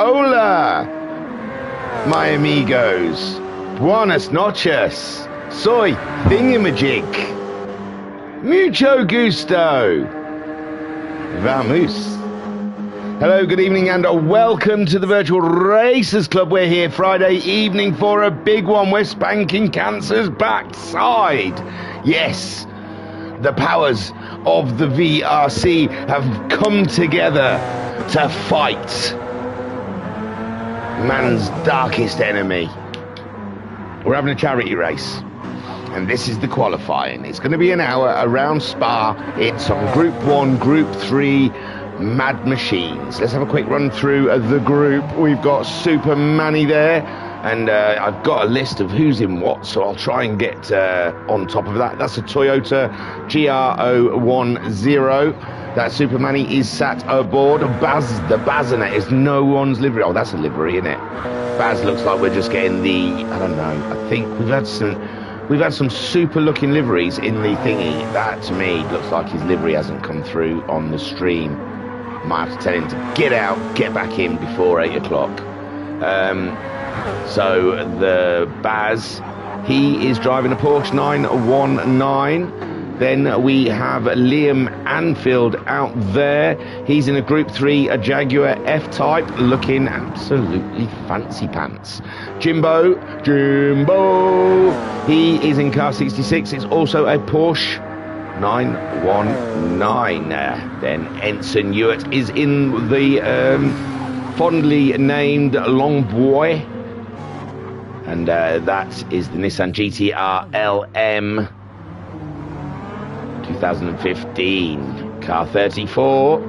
Hola, my amigos. Buenas noches. Soy Thingamajig. Mucho gusto. Vamos. Hello, good evening, and welcome to the Virtual Racers Club. We're here Friday evening for a big one. We're spanking Cancer's backside. Yes, the powers of the VRC have come together to fight man's darkest enemy. We're having a charity race, and this is the qualifying. It's going to be an hour around Spa. It's on Group 1, Group 3, Mad Machines. Let's have a quick run through the group. We've got Super Manny there, and I've got a list of who's in what, so I'll try and get on top of that. That's a Toyota GR010. That Super Manny is sat aboard. The Bazinet is no one's livery. Oh, that's a livery, isn't it? Baz looks like we're just getting the, I don't know, I think we've had some super looking liveries in the thingy. That to me looks like his livery hasn't come through on the stream. Might have to tell him to get out, get back in before 8 o'clock. So the Baz, he is driving a Porsche 919. Then we have Liam Anfield out there. He's in a Group 3, a Jaguar F-Type, looking absolutely fancy pants. Jimbo, he is in car 66. It's also a Porsche 919. Then Ensign Ewart is in the fondly named Long Boy. And that is the Nissan GTR LM 2015. Car 34.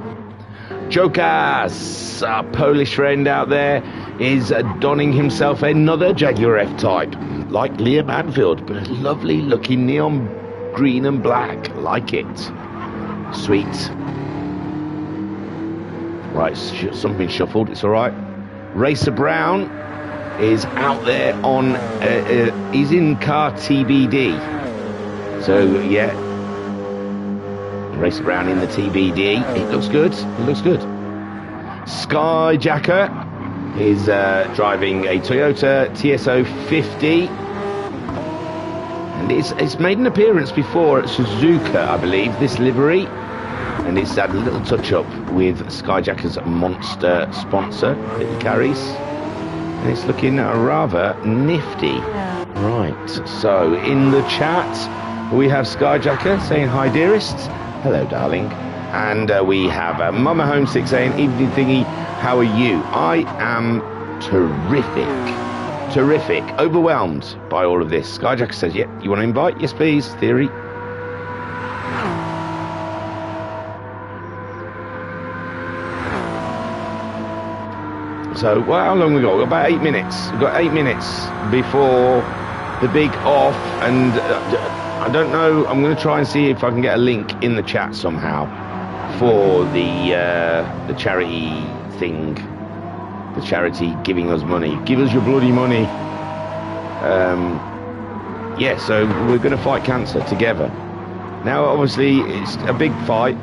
Jokas, our Polish friend out there, is donning himself another Jaguar F-Type, like Liam Anfield, but a lovely looking neon green and black. Like it. Sweet. Right, something shuffled, it's alright. Racer Brown is out there on, he's in car TBD. So, yeah. Racer Brown in the TBD. It looks good. It looks good. Skyjacker is driving a Toyota TSO 50. And it's made an appearance before at Suzuka, I believe, this livery. And it's had a little touch-up with Skyjacker's monster sponsor that he carries. And it's looking rather nifty. Right, so in the chat, we have Skyjacker saying, "Hi, dearest." Hello, darling. And we have Mama Home 6 saying, "Evening thingy, how are you?" I am terrific. Terrific. Overwhelmed by all of this. Skyjacker says, "Yep, you want to invite?" "Yes, please." Theory. So, well, how long we got? We've got about 8 minutes. We've got 8 minutes before the big off, and I don't know. I'm going to try and see if I can get a link in the chat somehow for the charity thing, the charity giving us money. Give us your bloody money. Yeah, so we're going to fight cancer together. Now, obviously, it's a big fight.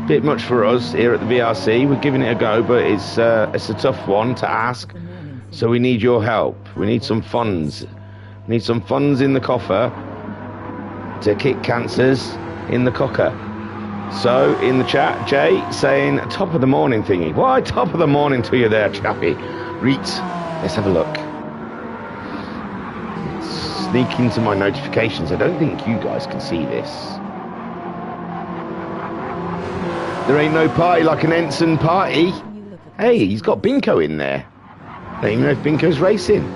Bit much for us here at the VRC. We're giving it a go, but it's a tough one to ask. So we need your help. We need some funds. We need some funds in the coffer to kick cancers in the cocker. So in the chat, Jay saying top of the morning thingy. Why top of the morning to you there, chappy? Reet, let's have a look. Sneak into my notifications. I don't think you guys can see this. There ain't no party like an ensign party. Hey, he's got Binko in there. I don't even know if Binko's racing.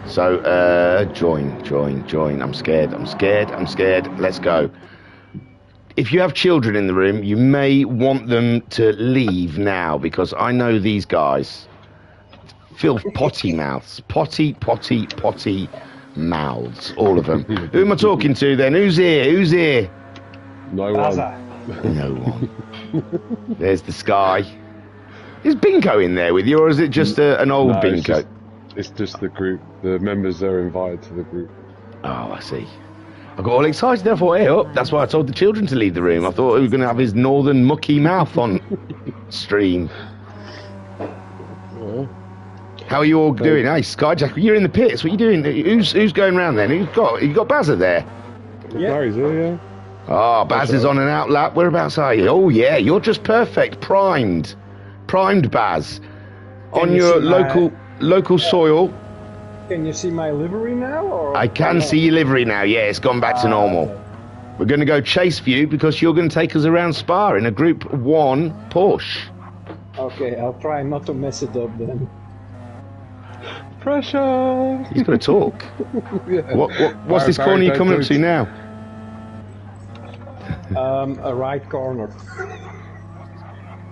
So, join. I'm scared. Let's go. If you have children in the room, you may want them to leave now, because I know these guys. Feel potty mouths. Potty mouths. All of them. Who am I talking to then? Who's here? No one. No one. There's the Sky. Is Binko in there with you, or is it just an old Binko? It's just the group. The members are invited to the group. Oh, I see. I got all excited. I thought, hey, up. That's why I told the children to leave the room. I thought he was going to have his northern mucky mouth on stream. How are you all doing? Hey, Skyjack, you're in the pits. What are you doing? Who's going round then? You got Bazza there? Yeah. Gary's here, yeah. Oh, Baz is on an outlap. Whereabouts are you? Oh, yeah, you're just perfect. Primed Baz. On your local soil. Can you see my livery now? Or I can see your livery now. Yeah, it's gone back to normal. Okay. We're going to go chase for you because you're going to take us around Spa in a Group 1 Porsche. Okay, I'll try not to mess it up then. Pressure! He's got to talk. Yeah. What's this corner you're coming up to now? A right corner.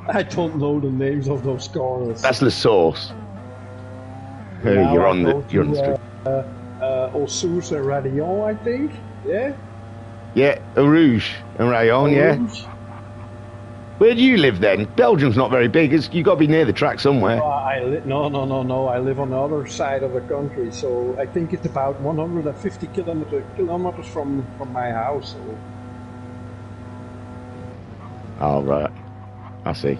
I don't know the names of those corners. That's the source. You're on the street. Ossous and Radion, I think. Yeah. Yeah, Eau Rouge and Rayon. Yeah. Where do you live then? Belgium's not very big. You got to be near the track somewhere. No. I live on the other side of the country, so I think it's about 150 kilometers from my house. So. Oh right, I see.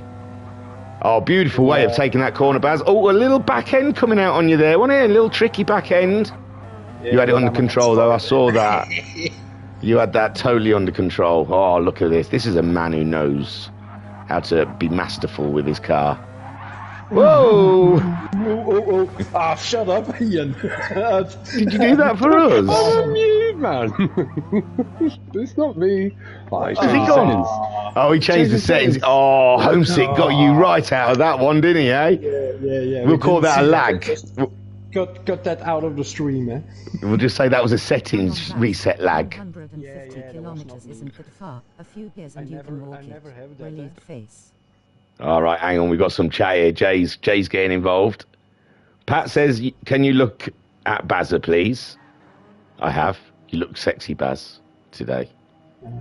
Oh, beautiful way of taking that corner, Baz. Oh, a little back end coming out on you there, wasn't it? A little tricky back end. Yeah, you had it under control though. I saw that. You had that totally under control. Oh, look at this. This is a man who knows how to be masterful with his car. Whoa! Ah, shut up, Ian. Did you do that for us? I'm on mute, man. It's not me. Has he gone? Oh, he changed the settings. Oh, Homesick got you right out of that one, didn't he, eh? Yeah. We'll call that a lag. Cut that out of the stream, eh? We'll just say that was a settings reset lag. 150 kilometers isn't that far. A few years and you can walk it. Relieved face. All right, hang on. We've got some chat here. Jay's getting involved. Pat says, can you look at Bazza, please? I have. You look sexy, Baz, today.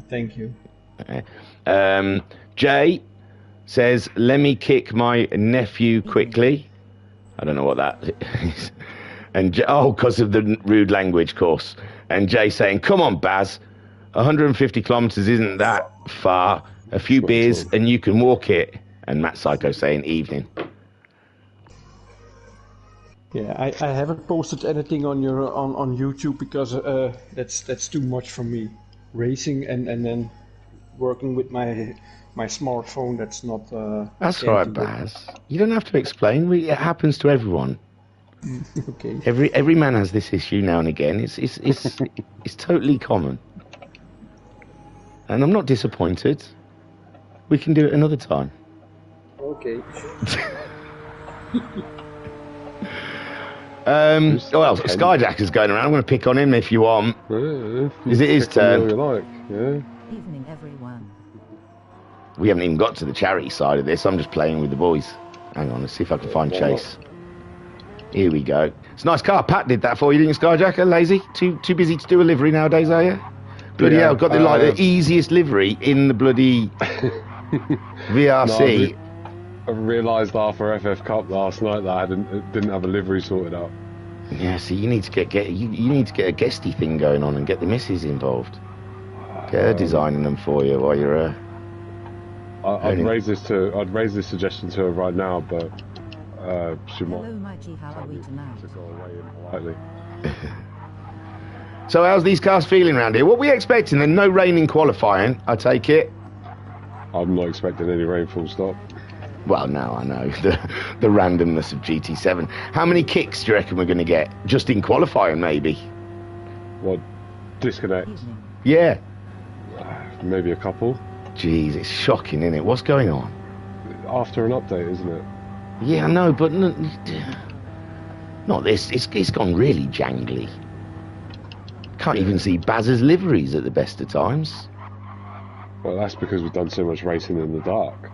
Thank you. Okay. Jay says, let me kick my nephew quickly. I don't know what that is. And because of the rude language course. And Jay saying, come on, Baz. 150 kilometers isn't that far. A few beers and you can walk it. And Matt Psycho saying evening. Yeah, I haven't posted anything on YouTube because that's too much for me. Racing and then working with my smartphone, that's not. That's right, Baz. You don't have to explain. It happens to everyone. Okay. Every man has this issue now and again. It's totally common. And I'm not disappointed. We can do it another time. Okay. Well, Skyjack is going around. I'm going to pick on him if you want. Is it his turn? Evening, everyone. We haven't even got to the charity side of this. I'm just playing with the boys. Hang on, let's see if I can find Chase. Here we go. It's a nice car. Pat did that for you, didn't you, Skyjacker? Lazy? Too busy to do a livery nowadays, are you? Bloody hell, got the easiest livery in the bloody VRC. No, I realised after FF Cup last night that I didn't have a livery sorted out. Yeah, see, you need to get you need to get a guesty thing going on and get the missus involved. Get her designing them for you while you're. I'd raise this suggestion to her right now, but she might. Hello, Mikey. How are we tonight? To go away politely. So how's these cars feeling around here? What are we expecting? Then no rain in qualifying, I take it. I'm not expecting any rain, full stop. Well, no, I know. The randomness of GT7. How many kicks do you reckon we're going to get? Just in qualifying, maybe? What? Disconnect? Yeah. Maybe a couple. Jeez, it's shocking, isn't it? What's going on? After an update, isn't it? Yeah, I know, but not this. It's gone really jangly. Can't even see Baz's liveries at the best of times. Well, that's because we've done so much racing in the dark.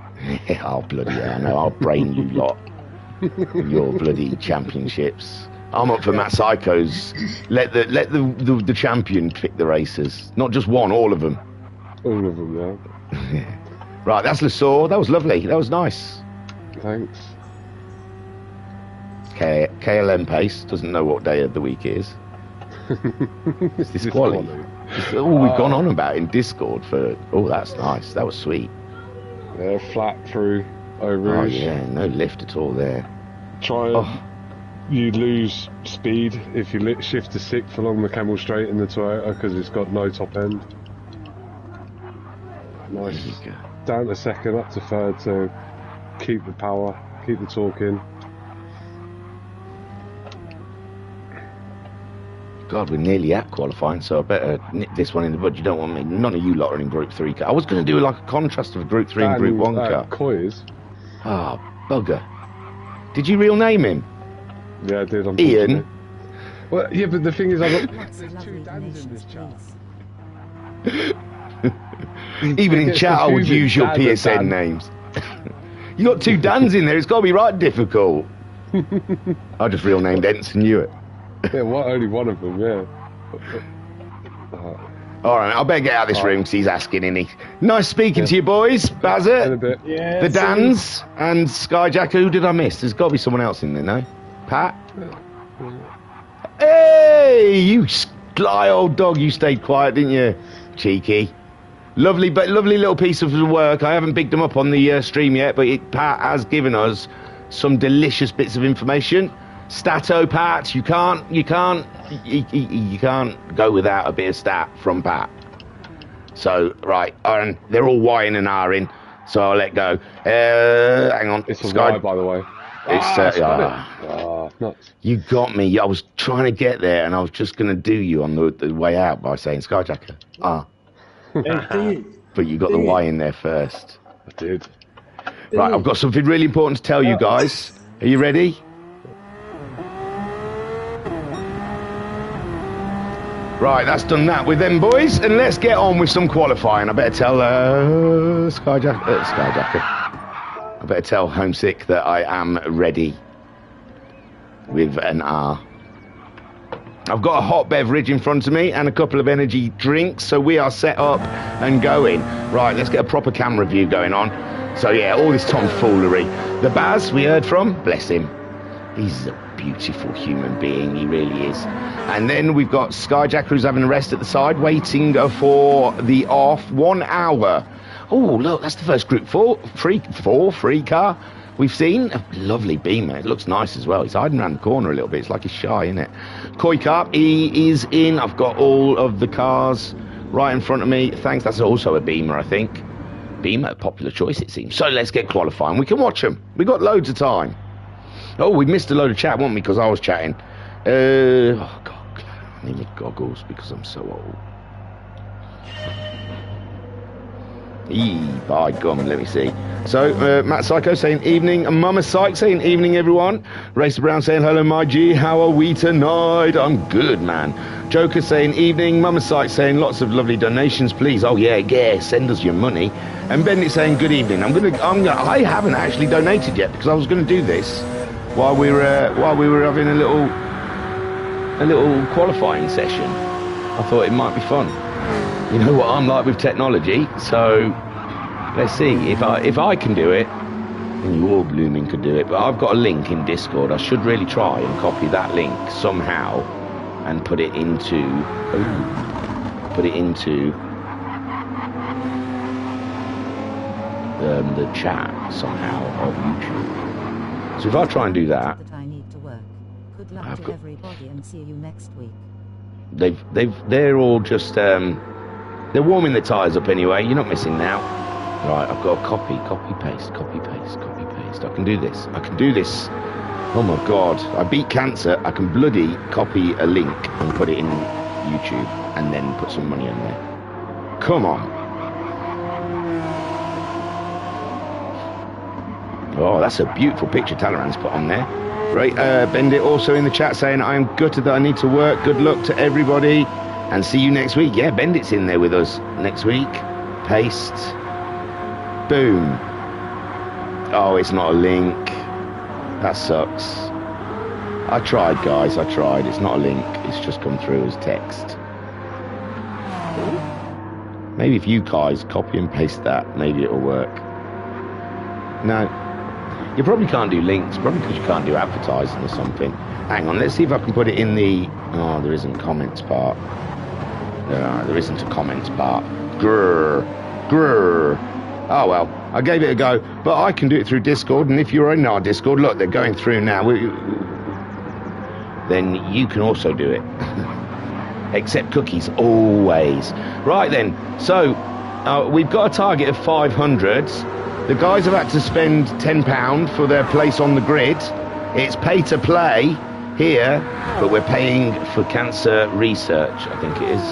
Oh, bloody hell, I know. I'll brain you lot. Your bloody championships. I'm up for Matt Psycho's. Let the champion pick the racers. Not just one, all of them. All of them, yeah. Right, that's Lesaur. That was lovely. That was nice. Thanks. KLM Pace doesn't know what day of the week it is. It's this quality. It's all we've gone on about in Discord for. Oh, that's nice. That was sweet. Yeah, flat through Eau Rouge. Oh yeah, no lift at all there. Try you lose speed if you shift to 6th along the Camel Straight in the Toyota because it's got no top end. Nice. Down to 2nd, up to 3rd to keep the power, keep the torque in. God, we're nearly at qualifying, so I better nip this one in the bud. You don't want me. None of you lot are in Group 3 car. I was going to do like a contrast of Group 3 and Group 1 car. Coy is. Ah, bugger. Did you real name him? Yeah, I did. Ian? Well, yeah, but the thing is, there's Two 2 Dans in this chat. Even in chat, I would use your PSN names. You got 2 Dans in there. It's got to be right difficult. I just real named Ensign Hewitt. Yeah, only one of them, yeah. All right, I better get out of this room because he's asking, isn't he? Nice speaking to you, boys. Bazzett, In a bit. Yeah, the Dans, and Skyjacker. Who did I miss? There's got to be someone else in there, no? Pat? Hey, you sly old dog. You stayed quiet, didn't you? Cheeky. Lovely, but lovely little piece of work. I haven't bigged them up on the stream yet, but Pat has given us some delicious bits of information. Stato, Pat, you can't go without a bit of stat from Pat. So, right, and they're all Ying and Ring, so I'll let go. Hang on. It's a Y, by the way. It's, nuts. you got me. I was trying to get there, and I was just going to do you on the way out by saying Skyjacker. But you got the Y in there first. I did. Right, I've got something really important to tell you guys. Are you ready? Right, that's done that with them boys, and let's get on with some qualifying. I better tell Skyjacker. I better tell Homesick that I am ready with an R. I've got a hot beverage in front of me and a couple of energy drinks, so we are set up and going. Right, let's get a proper camera view going on. So yeah, all this tomfoolery. The Baz we heard from, bless him. He's a beautiful human being, he really is. And then we've got Skyjacker who's having a rest at the side, waiting for the off 1 hour. Oh, look, that's the first Group 4 free car we've seen. A lovely Beamer. It looks nice as well. He's hiding around the corner a little bit. It's like he's shy, isn't it? Koi Carp, he is in. I've got all of the cars right in front of me. Thanks. That's also a Beamer, I think. Beamer, popular choice, it seems. So let's get qualifying. We can watch them. We've got loads of time. Oh, we missed a load of chat, won't we? Because I was chatting. Oh, God. I need my goggles because I'm so old. By gum, let me see. So, Matt Psycho saying evening, and Mama Psych saying evening, everyone. Racer Brown saying hello, my G, how are we tonight? I'm good, man. Joker saying evening, Mama Psych saying lots of lovely donations, please. Oh yeah, send us your money. And Bendit saying good evening. I haven't actually donated yet because I was gonna do this while we were having a little qualifying session. I thought it might be fun. You know what I'm like with technology, so let's see if I can do it, then you all blooming could do it. But I've got a link in Discord. I should really try and copy that link somehow and put it into the chat somehow of YouTube. So if I try and do that, I need to work. Good luck to everybody and see you next week. They're all just they're warming the tyres up anyway. You're not missing now. Right, I've got to copy, paste. I can do this. Oh my God, I beat cancer. I can bloody copy a link and put it in YouTube and then put some money in there. Come on. Oh, that's a beautiful picture Talleyrand's put on there. Right, Bendit also in the chat saying, I am gutted that I need to work. Good luck to everybody and see you next week. Yeah, Bendit's in there with us next week. Paste. Boom. Oh, it's not a link. That sucks. I tried, guys, I tried. It's not a link. It's just come through as text. Maybe if you guys copy and paste that, maybe it'll work. No. You probably can't do links, probably because you can't do advertising or something. Hang on, let's see if I can put it in the... Oh, there isn't comments part. There isn't a comments part. Grrr. Oh, well, I gave it a go. But I can do it through Discord, and if you're in our Discord, look, they're going through now. then you can also do it. Accept cookies, always. Right then, so we've got a target of 500. The guys have had to spend £10 for their place on the grid. It's pay to play here, but we're paying for cancer research, I think it is.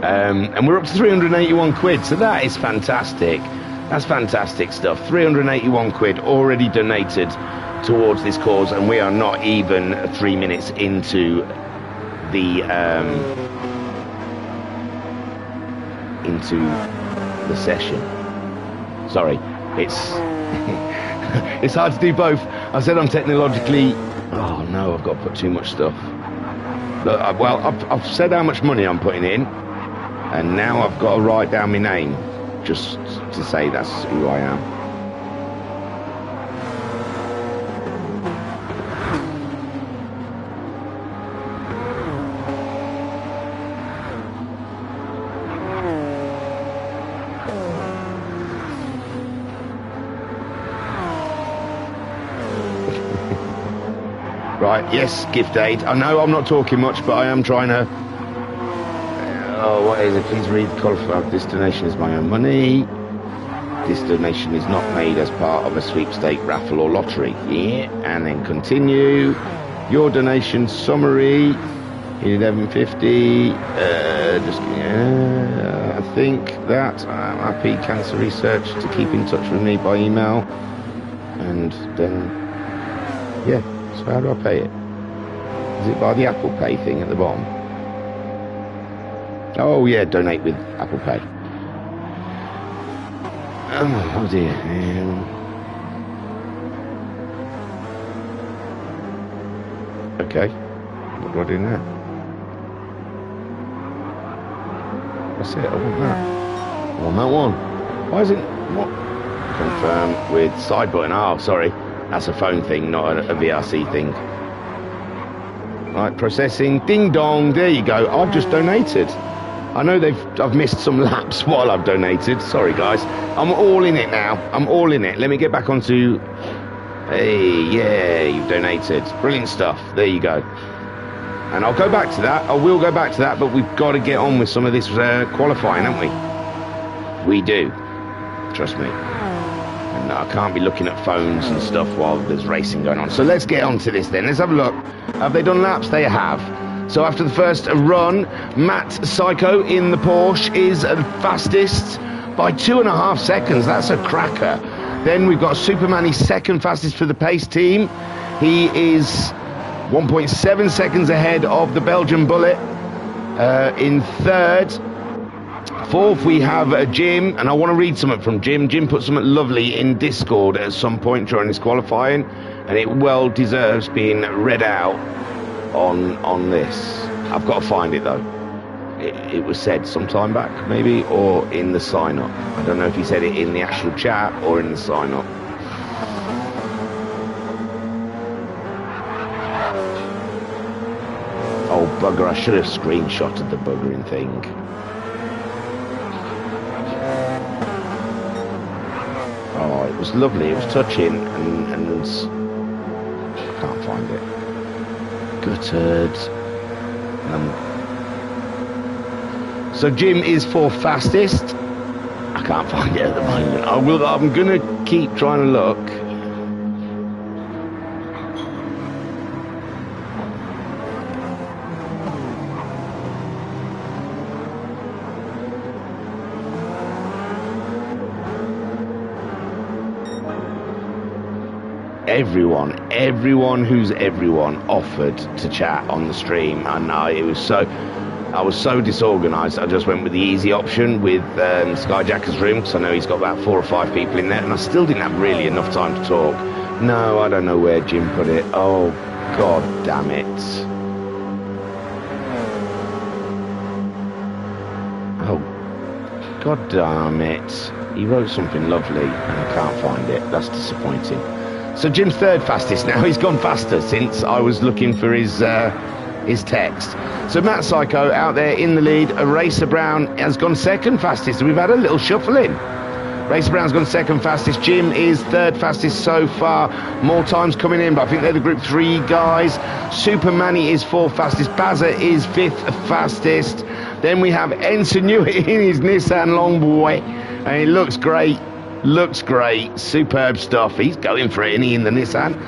And we're up to 381 quid, so that is fantastic. That's fantastic stuff. 381 quid already donated towards this cause, and we are not even 3 minutes into the session. Sorry, it's it's hard to do both. I said I'm technologically. Oh no, I've got to put too much stuff. Look, well, I've said how much money I'm putting in, and now I've got to write down my name just to say that's who I am. Right, yes, gift aid. I know I'm not talking much, but I am trying to... what is it? Please read the qualifier. This donation is my own money. This donation is not made as part of a sweepstake, raffle or lottery. Yeah, and then continue. Your donation summary, 1150. I think that I'm happy cancer research to keep in touch with me by email. And then, yeah. So how do I pay it? Is it by the Apple Pay thing at the bottom? Oh yeah, donate with Apple Pay. Oh dear. Okay. What do I do now? That's it. I want that. I want that one. Why is it? What? Confirm with side button. Oh, sorry. That's a phone thing, not a VRC thing. Right, processing. Ding dong. There you go. I've just donated. I know I've missed some laps while I've donated. Sorry, guys. I'm all in it now. I'm all in it. Let me get back onto... Hey, yeah, you've donated. Brilliant stuff. There you go. And I'll go back to that. I will go back to that, but we've got to get on with some of this qualifying, haven't we? We do. Trust me. And I can't be looking at phones and stuff while there's racing going on. So let's get on to this then. Let's have a look. Have they done laps? They have. So after the first run, Matt Psycho in the Porsche is fastest by 2.5 seconds. That's a cracker. Then we've got Superman. He's second fastest for the pace team. He is 1.7 seconds ahead of the Belgian Bullet. In third. Fourth, we have Jim, and I want to read something from Jim. Jim put something lovely in Discord at some point during this qualifying, and it well deserves being read out on this. I've got to find it though. It was said some time back, maybe, or in the sign-up. I don't know if he said it in the actual chat or in the sign-up. Oh, bugger, I should have screenshotted the buggering thing. Oh, it was lovely. It was touching, and I can't find it. Guttered. So Jim is fourth fastest. I can't find it at the moment. I'm gonna keep trying to look. Everyone who's everyone offered to chat on the stream, and I was so disorganised. I just went with the easy option with Skyjacker's room, because I know he's got about 4 or 5 people in there, and I still didn't have really enough time to talk. No, I don't know where Jim put it. Oh, god damn it. Oh, god damn it. He wrote something lovely, and I can't find it. That's disappointing. So Jim's third fastest now. He's gone faster since I was looking for his text. So Matt Psycho out there in the lead. Racer Brown has gone second fastest. We've had a little shuffling. Racer Brown's gone second fastest. Jim is third fastest so far. More times coming in, but I think they're the Group 3 guys. Super Manny is fourth fastest. Bazza is fifth fastest. Then we have Ensign Hewitt in his Nissan Long Boy, and it looks great. Looks great. Superb stuff. He's going for it, isn't he, in the Nissan?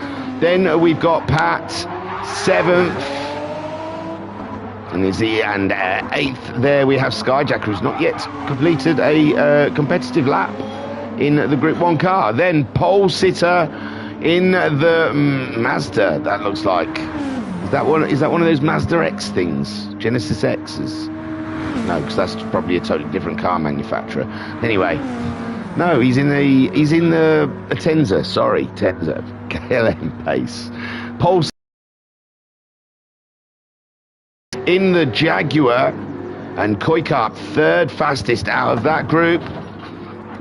Then we've got Pat, seventh. And eighth there we have Skyjacker, who's not yet completed a competitive lap in the Group 1 car. Then pole sitter in the Mazda, that looks like. Is that one of those Mazda X things? Genesis X's? No, because that's probably a totally different car manufacturer. Anyway, no, he's in the Tenza, sorry, Tenza, KLM pace. Pole in the Jaguar, and Koikart third fastest out of that group.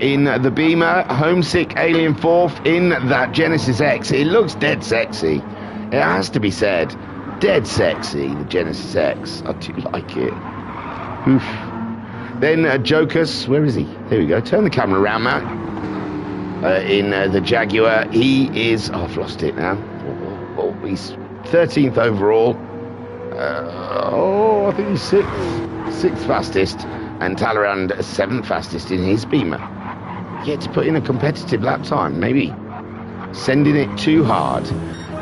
In the Beamer, Homesick Alien fourth in that Genesis X. It looks dead sexy. It has to be said. Dead sexy, the Genesis X. I do like it. Oof. Then Jokus, where is he? There we go. Turn the camera around, man. In the Jaguar, he is... Oh, I've lost it now. He's 13th overall. I think he's sixth fastest, and Talleyrand 7th fastest in his Beamer. Yet to put in a competitive lap time, maybe sending it too hard.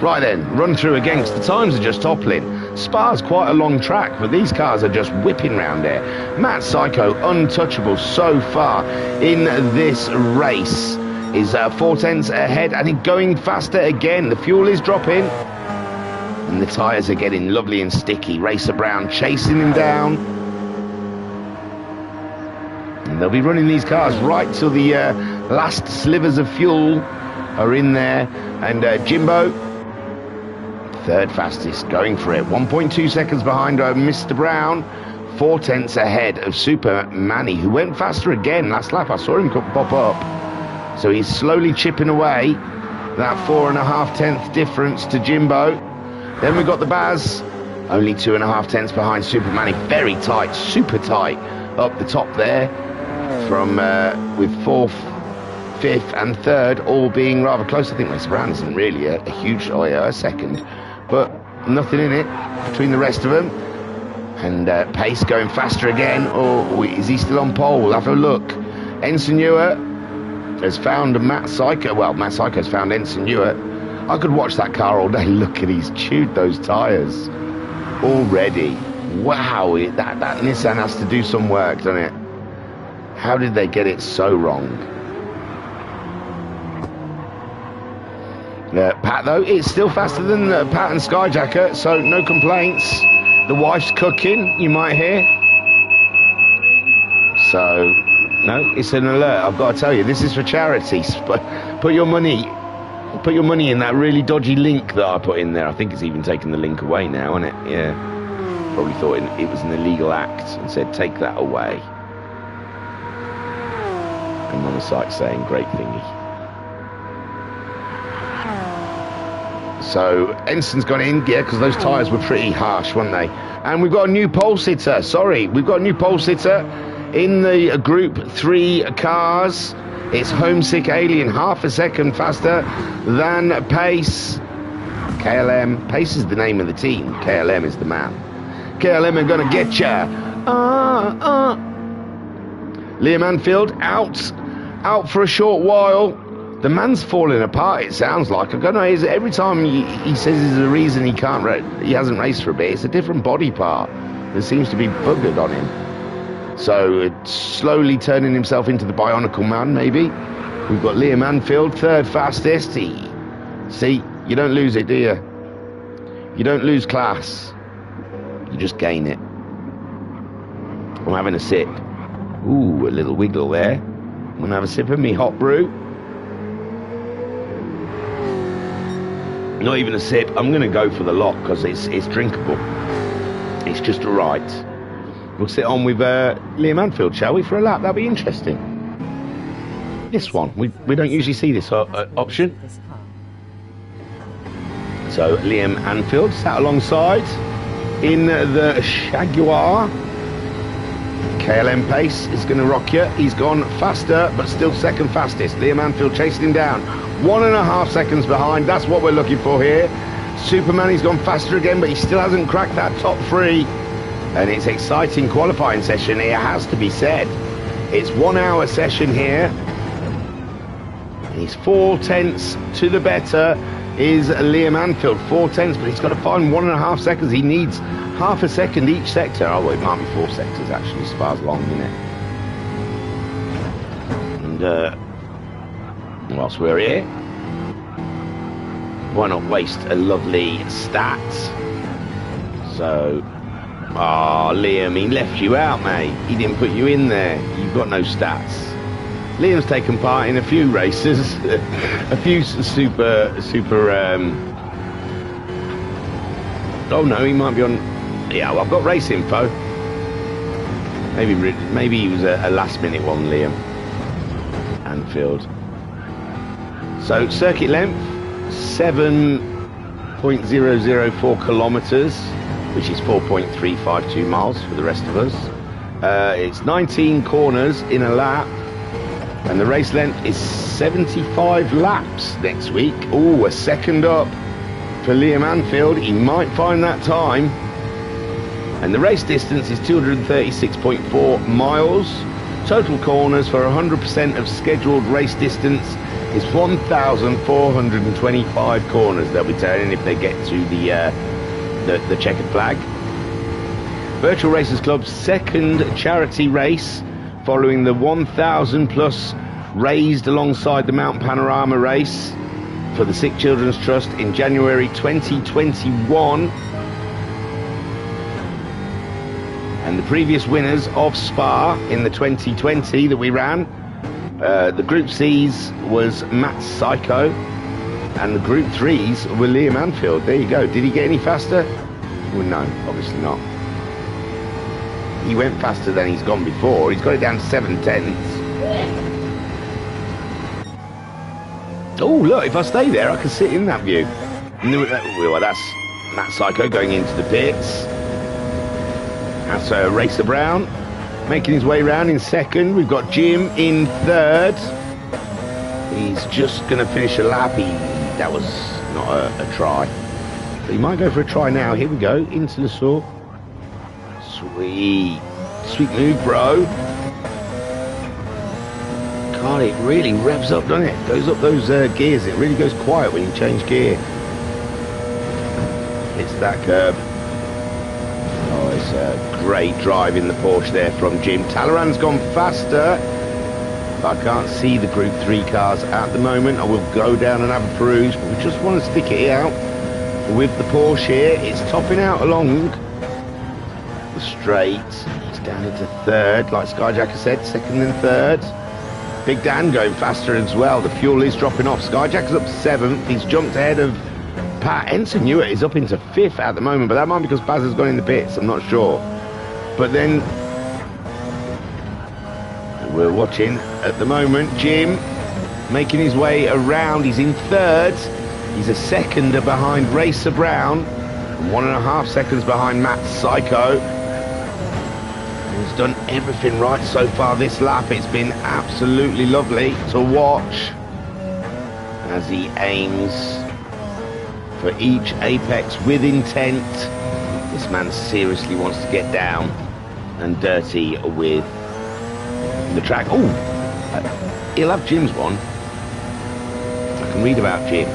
Right then, run through again, because the times are just toppling. Spa's quite a long track, but these cars are just whipping round there. Matt Psycho, untouchable so far in this race, is 4 tenths ahead, and he's going faster again. The fuel is dropping, and the tyres are getting lovely and sticky. Racer Brown chasing him down. And they'll be running these cars right till the last slivers of fuel are in there. And Jimbo, third fastest, going for it. 1.2 seconds behind Mr. Brown. 4 tenths ahead of Super Manny, who went faster again last lap. I saw him pop up. So he's slowly chipping away that 4.5 tenth difference to Jimbo. Then we've got the Baz, only 2.5 tenths behind Super Manny. Very tight, super tight up the top there, from with 4th, 5th and 3rd all being rather close. I think Racer Brown isn't really a huge, a second, but nothing in it between the rest of them. And Pace going faster again, or is he still on pole? We'll have a look. Ensign Hewitt has found Matt Psycho. Well, Matt Psycho's found Ensign Hewitt. I could watch that car all day. Look at, he's chewed those tyres already. Wow, that Nissan has to do some work, doesn't it? How did they get it so wrong? Pat, though, it's still faster than Pat and Skyjacker, so no complaints. The wife's cooking, you might hear. So, no, it's an alert. I've got to tell you, this is for charity. Put your money in that really dodgy link that I put in there. I think it's even taken the link away now, isn't it? Yeah. Probably thought it was an illegal act and said, take that away. And on the site saying, great thingy. So, Ensign's gone in, yeah, because those tyres were pretty harsh, weren't they? And we've got a new pole sitter. We've got a new pole sitter in the Group 3 cars. It's Homesick Alien, half a second faster than Pace. KLM, Pace is the name of the team. KLM is the man. KLM are going to get ya. Liam Anfield out for a short while. The man's falling apart, it sounds like. I don't know, every time he says there's a reason he hasn't raced for a bit, it's a different body part that seems to be buggered on him. So it's slowly turning himself into the Bionicle Man, maybe. We've got Liam Anfield, third fastest. See, you don't lose it, do you? You don't lose class. You just gain it. I'm having a sip. Ooh, a little wiggle there. I'm going to have a sip of me hot brew. Not even a sip. I'm going to go for the lot because it's drinkable. It's just right. We'll sit on with Liam Anfield, shall we, for a lap? That'll be interesting. This one. We don't usually see this option. So Liam Anfield sat alongside in the Jaguar. KLM pace is going to rock you. He's gone faster, but still second fastest. Liam Anfield chasing him down. 1.5 seconds behind. That's what we're looking for here. Superman, he's gone faster again, but he still hasn't cracked that top 3. And it's exciting qualifying session here, has to be said. It's 1 hour session here. And he's 4 tenths to the better is Liam Anfield. 4 tenths, but he's got to find 1.5 seconds. He needs half a second each sector. Oh, well, it might be 4 sectors actually. Spa's long, isn't it? And whilst we're here, why not waste a lovely stat? So, Liam, he left you out, mate. He didn't put you in there. You've got no stats. Liam's taken part in a few races, a few super. Oh no, he might be on. Yeah, well, I've got race info. Maybe he was a last-minute one, Liam Anfield. So circuit length 7.004 kilometres, which is 4.352 miles for the rest of us. It's 19 corners in a lap. And the race length is 75 laps next week. Oh, a second up for Liam Anfield. He might find that time. And the race distance is 236.4 miles. Total corners for 100% of scheduled race distance is 1,425 corners they'll be turning if they get to the checkered flag. Virtual Racers Club's second charity race, following the 1,000 plus raised alongside the Mountain Panorama race for the Sick Children's Trust in January 2021. And the previous winners of Spa in the 2020 that we ran, the Group C's was Matt Psycho, and the Group 3's were Liam Anfield. There you go. Did he get any faster? Well, no, obviously not. He went faster than he's gone before. He's got it down to 7 tenths. Oh, look, if I stay there, I can sit in that view. Well, that's Matt Psycho going into the pits. That's Racer Brown making his way round in second. We've got Jim in third. He's just going to finish a lap. That was not a try. But he might go for a try now. Here we go, into the saw. Sweet. Sweet move, bro. God, it really revs up, doesn't it? Goes up those gears. It really goes quiet when you change gear. It's that curb. Oh, it's a great drive in the Porsche there from Jim. Talleyrand's gone faster. I can't see the Group 3 cars at the moment. I will go down and have a peruse, but we just want to stick it out with the Porsche here. It's topping out along the straight. He's down into third, like Skyjacker said, second and third. Big Dan going faster as well. The fuel is dropping off. Skyjacker's up 7th. He's jumped ahead of Pat. Ensign Hewitt is up into 5th at the moment, but that might be because Baz has gone in the pits. I'm not sure. But then we're watching at the moment Jim making his way around. He's in third. He's a second behind Racer Brown, and 1.5 seconds behind Matt Psycho. He's done everything right so far this lap. It's been absolutely lovely to watch as he aims for each apex with intent. This man seriously wants to get down and dirty with the track. Oh, he'll have Jim's one. I can read about Jim.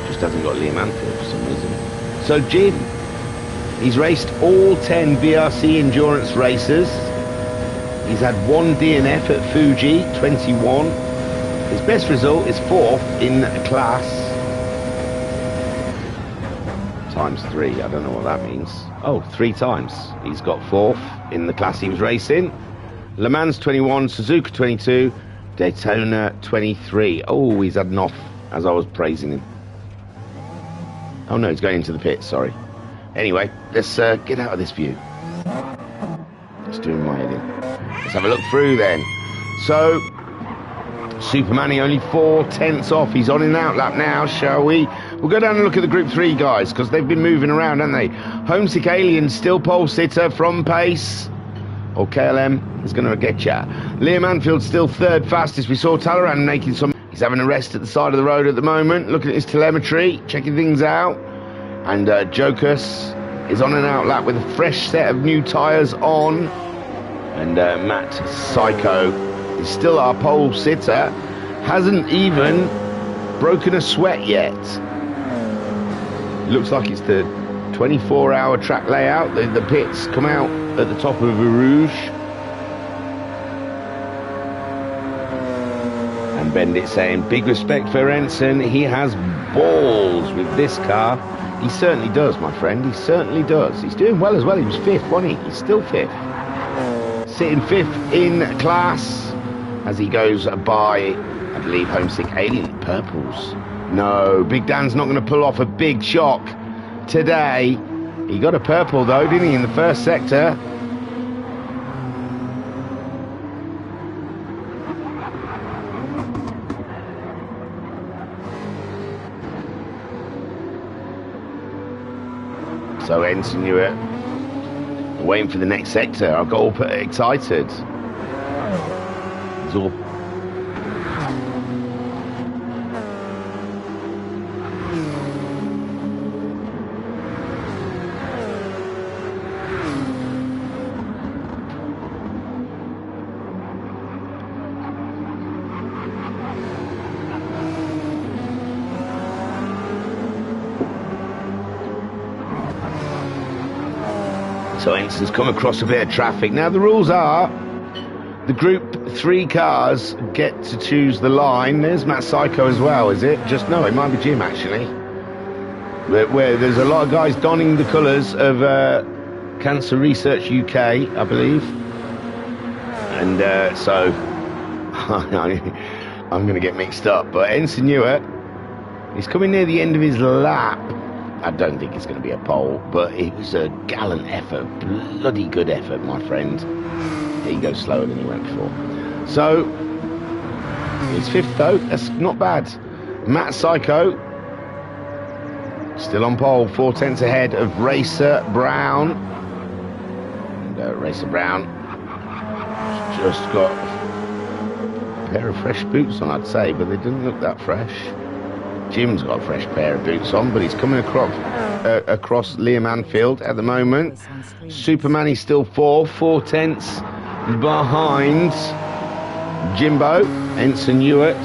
Just hasn't got Liam Anfield for some reason. So Jim, he's raced all 10 VRC endurance races. He's had 1 DNF at Fuji, 21. His best result is 4th in class. Times 3, I don't know what that means. Oh, 3 times. He's got 4th in the class he was racing. Le Mans 21, Suzuka 22, Daytona 23. Oh, he's had an off as I was praising him. Oh no, he's going into the pit, sorry. Anyway, let's get out of this view. Just doing my head in. Let's have a look through then. So, Superman, he only 4 tenths off. He's on an out lap now, shall we? We'll go down and look at the Group 3 guys, because they've been moving around, haven't they? Homesick Alien, still pole sitter from pace. or KLM is going to get you. Liam Anfield's still third fastest. We saw Talleyrand making some... He's having a rest at the side of the road at the moment, looking at his telemetry, checking things out. And Jokus is on an out lap with a fresh set of new tyres on. And Matt Psycho is still our pole sitter. Hasn't even broken a sweat yet. Looks like it's the 24-hour track layout. The pits come out at the top of a Rouge. And Bendit saying, big respect for Ensign. He has balls with this car. He certainly does, my friend. He certainly does. He's doing well as well. He was fifth, wasn't he? He's still fifth. Sitting fifth in class as he goes by, I believe, Homesick Alien purples. No, Big Dan's not going to pull off a big shock today. He got a purple though, didn't he, in the first sector? So Ensign Hewitt waiting for the next sector. I got all excited. It's all... So Ensign's come across a bit of traffic. Now the rules are the Group 3 cars get to choose the line. There's Matt Psycho as well, is it? Just no, it might be Jim actually. Where there's a lot of guys donning the colours of Cancer Research UK, I believe. And so I'm going to get mixed up. But Ensign Hewitt, he's coming near the end of his lap. I don't think it's going to be a pole, but it was a gallant effort, bloody good effort, my friend. He goes slower than he went before. So, he's fifth though, that's not bad. Matt Psycho, still on pole, 4 tenths ahead of Racer Brown. And Racer Brown just got a pair of fresh boots on, I'd say, but they didn't look that fresh. Jim's got a fresh pair of boots on, but he's coming across Liam Anfield at the moment. Superman is still 4 tenths behind Jimbo. Ensign Hewitt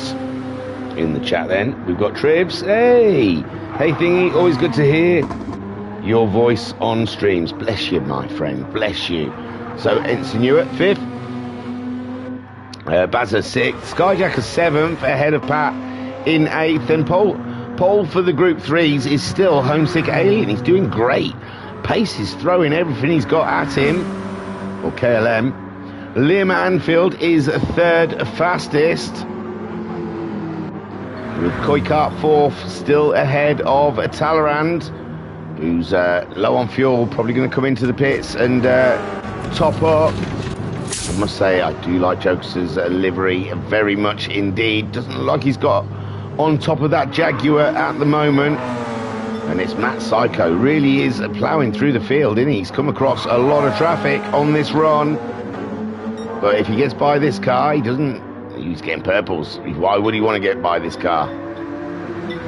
in the chat then. We've got Tribs. Hey Thingy, always good to hear your voice on streams. Bless you, my friend, bless you. So Ensign Hewitt 5th. Bazza 6th. Skyjacker 7th ahead of Pat in 8th, and pole for the Group 3s is still Homesick Alien. He's doing great. Pace is throwing everything he's got at him, or KLM. Liam Anfield is 3rd fastest, with Koikart 4th, still ahead of Talleyrand, who's low on fuel, probably going to come into the pits and top up. I must say, I do like Joker's livery very much indeed. Doesn't look like he's got on top of that Jaguar at the moment. And it's Matt Psycho, really is ploughing through the field, isn't he? He's come across a lot of traffic on this run. But if he gets by this car, he's getting purples. Why would he want to get by this car?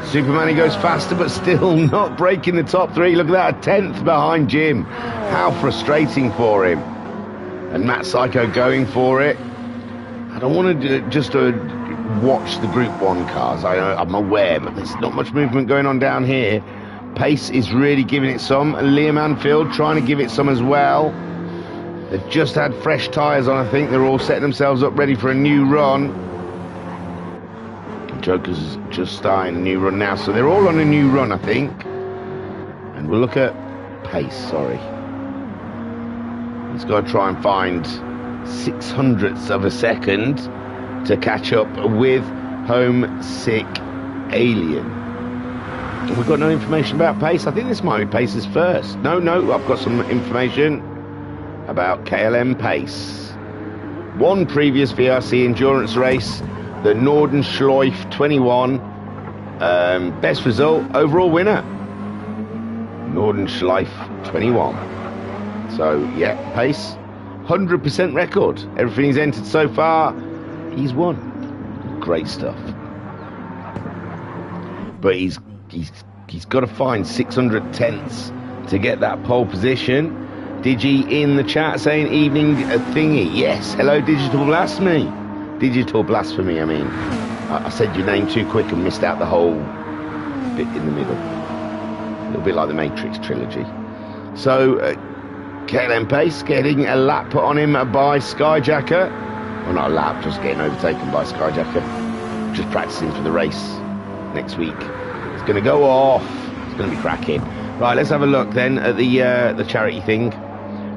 Superman, he goes faster, but still not breaking the top 3. Look at that, a 10th behind Jim. How frustrating for him. And Matt Psycho going for it. I don't want to just watch the Group 1 cars. I'm aware, but there's not much movement going on down here. Pace is really giving it some. Liam Anfield trying to give it some as well. They've just had fresh tyres on, I think. They're all setting themselves up ready for a new run. Joker's just starting a new run now, so they're all on a new run, I think. And we'll look at Pace, sorry. He's got to try and find 600ths of a second to catch up with Homesick Alien. We've got no information about Pace. I think this might be Pace's first. No, I've got some information about KLM Pace. One previous VRC endurance race, the Nordenschleife 21. Best result, overall winner. Nordenschleife 21. So, yeah, Pace 100% record. Everything he's entered so far, he's won. Great stuff. But he's got to find 600 tenths to get that pole position. Digi in the chat saying evening thingy. Yes, hello Digital Blasphemy. Digital Blasphemy, I mean. I said your name too quick and missed out the whole bit in the middle. A little bit like the Matrix trilogy. So, KLM Pace getting a lap put on him by Skyjacker. Well, not a lap, just getting overtaken by Skyjacker. Just practicing for the race next week. It's going to go off. It's going to be cracking. Right, let's have a look then at the charity thing.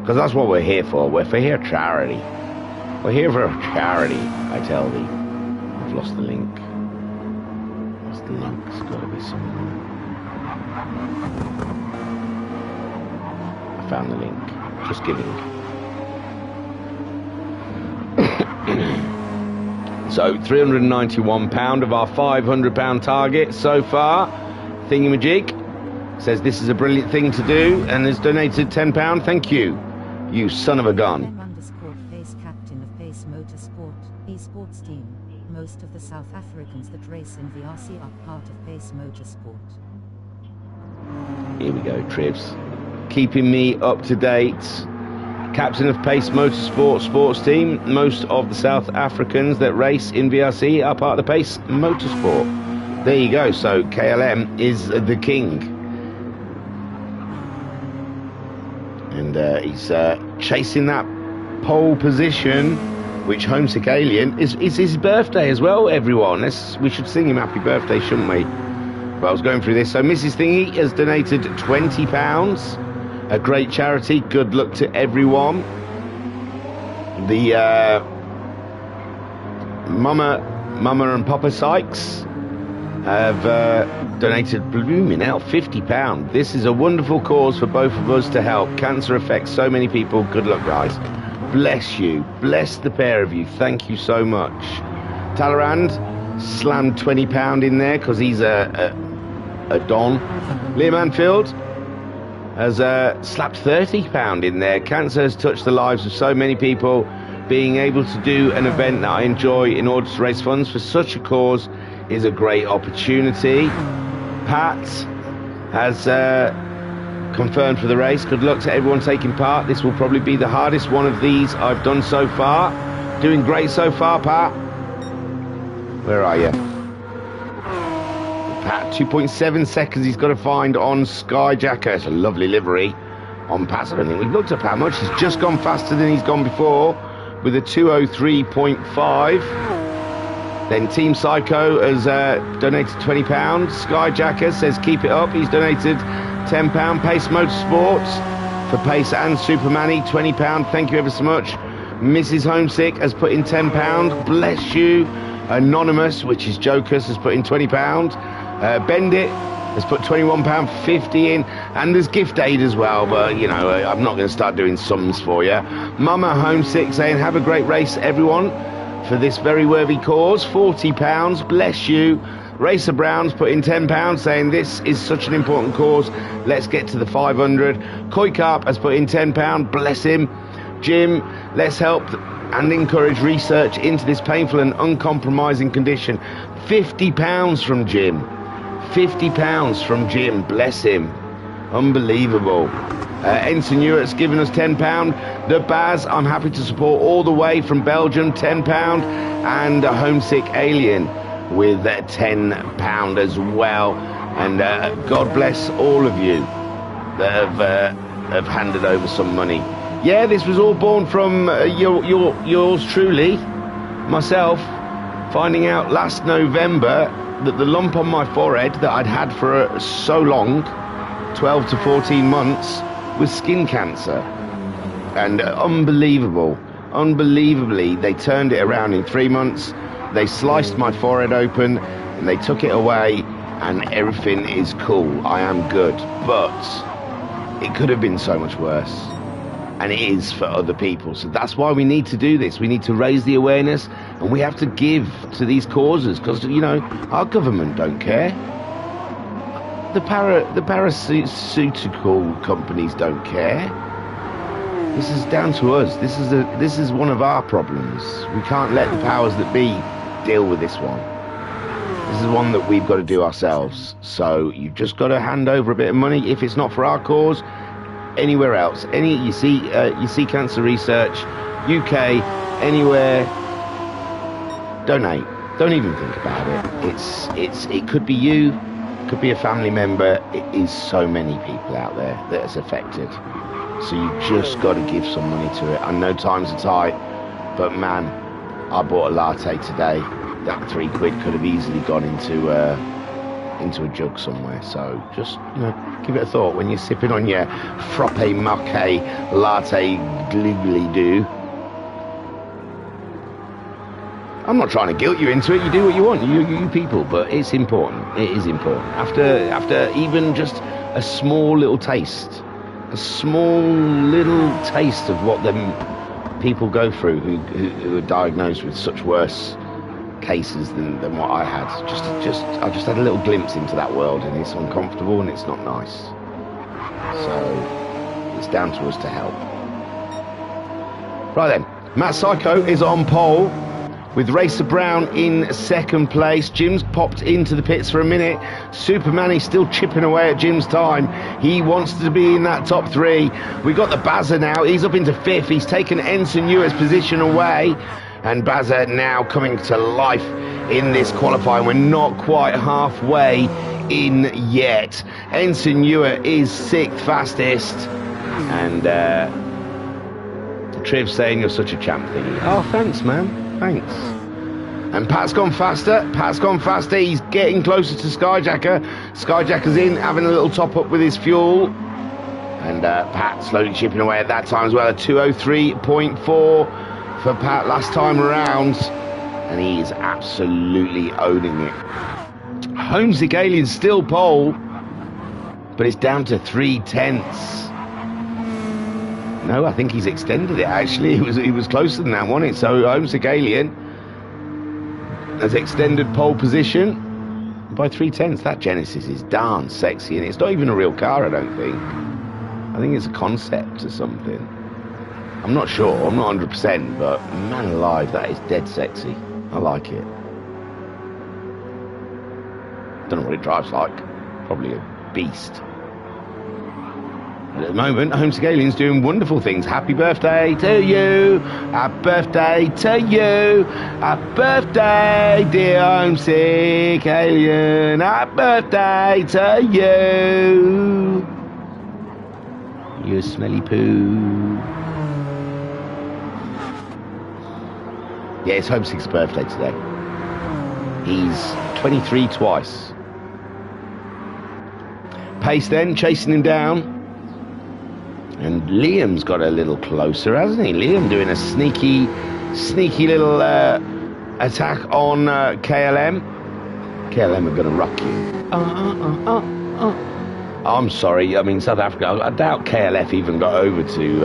Because that's what we're here for. We're for here charity. We're here for charity, I tell thee. I've lost the link. Lost the link. It's got to be somewhere. I found the link. Just giving. So £391 of our £500 target so far. Thingamajig says this is a brilliant thing to do and has donated £10. Thank you, you son of a gun. Pace captain of Pace Motorsport, esports team. Most of the South Africans that race in VRC are part of Pace Motorsport. Here we go, Trivs. Keeping me up to date. Captain of Pace Motorsport sports team. Most of the South Africans that race in VRC are part of the Pace Motorsport. There you go. So KLM is the king. And he's chasing that pole position, which Homesick Alien is his birthday as well, everyone. We should sing him happy birthday, shouldn't we? But I was going through this. So Mrs. Thingy has donated £20. A great charity. Good luck to everyone. The Mama and Papa Sykes have donated blooming out £50. This is a wonderful cause for both of us to help. Cancer affects so many people. Good luck, guys. Bless you. Bless the pair of you. Thank you so much. Talleyrand slammed £20 in there because he's a don. Liam Anfield has slapped £30 in there. Cancer has touched the lives of so many people. Being able to do an event that I enjoy in order to raise funds for such a cause is a great opportunity. Pat has confirmed for the race. Good luck to everyone taking part. This will probably be the hardest one of these I've done so far. Doing great so far, Pat. Where are you? Pat, 2.7 seconds he's got to find on Skyjacker. It's a lovely livery on Pat. I don't think we've looked up how much. He's just gone faster than he's gone before with a 2:03.5. Then Team Psycho has donated £20. Skyjacker says keep it up. He's donated £10. Pace Motorsports for Pace and Supermanny, £20. Thank you ever so much. Mrs. Homesick has put in £10. Bless you. Anonymous, which is Jokers, has put in £20. Bendit has put £21.50 in, and there's gift aid as well, but you know, I'm not going to start doing sums for you. Mama Homesick saying have a great race everyone for this very worthy cause, £40. Bless you. Racer Brown's put in £10 saying this is such an important cause, let's get to the 500. Koi Carp has put in £10. Bless him. Jim, let's help and encourage research into this painful and uncompromising condition. £50 from Jim. £50 from Jim. Bless him. Unbelievable. Ensign Ewert's given us £10. The Baz, I'm happy to support all the way from Belgium, £10. And a Homesick Alien with £10 as well. And God bless all of you that have handed over some money. Yeah, this was all born from yours truly, myself, finding out last November that the lump on my forehead that I'd had for so long, 12 to 14 months, was skin cancer. And unbelievably, they turned it around in 3 months. They sliced my forehead open and they took it away, and everything is cool. I am good, but it could have been so much worse. And it is for other people. So that's why we need to do this. We need to raise the awareness, and we have to give to these causes, because, you know, our government don't care. The parasitical companies don't care. This is down to us. This is one of our problems. We can't let the powers that be deal with this one. This is one that we've got to do ourselves. So you've just got to hand over a bit of money. If it's not for our cause, anywhere else. You see cancer research, UK, anywhere. Donate. Don't even think about it. It could be you, could be a family member. It is so many people out there that is affected. So you just got to give some money to it. I know times are tight, but man, I bought a latte today. That £3 could have easily gone into a jug somewhere. So just give it a thought when you're sipping on your frappe mocha latte gloogly doo. I'm not trying to guilt you into it. You do what you want, you people. But it's important. It is important. After even just a small little taste. A small little taste of what them people go through who are diagnosed with such worse cases than what I had. I just had a little glimpse into that world, and it's uncomfortable and it's not nice. So it's down to us to help. Right then, Matt Psycho is on pole, with Racer Brown in second place. Jim's popped into the pits for a minute. Superman is still chipping away at Jim's time. He wants to be in that top three. We got the Bazza now. He's up into fifth. He's taken Ensign Ewert's position away. And Bazza now coming to life in this qualifying. We're not quite halfway in yet. Ensign Ewert is sixth fastest. And Triv saying you're such a champ thingy. Oh, thanks, man. Thanks. And Pat's gone faster. He's getting closer to Skyjacker. Skyjacker's in, having a little top up with his fuel. And Pat slowly chipping away at that time as well. A 2:03.4 for Pat last time around. And he is absolutely owning it. Homesick Alien still pole. But it's down to 3/10. No, I think he's extended it, actually. He was closer than that, wasn't it? So Homesick Alien has extended pole position by 3/10. That Genesis is darn sexy, and it's not even a real car, I don't think. I think it's a concept or something. I'm not sure. I'm not 100%, but man alive, that is dead sexy. I like it. Don't know what it drives like. Probably a beast. At the moment, Homesick Alien's doing wonderful things. Happy birthday to you. Happy birthday to you. Happy birthday, dear Homesick Alien. Happy birthday to you. You smelly poo. Yeah, it's Homesick's birthday today. He's 23 twice. Pace then, chasing him down. And Liam's got a little closer, hasn't he? Liam doing a sneaky little attack on KLM. KLM are going to rock you. I'm sorry, I mean South Africa. I doubt KLF even got over to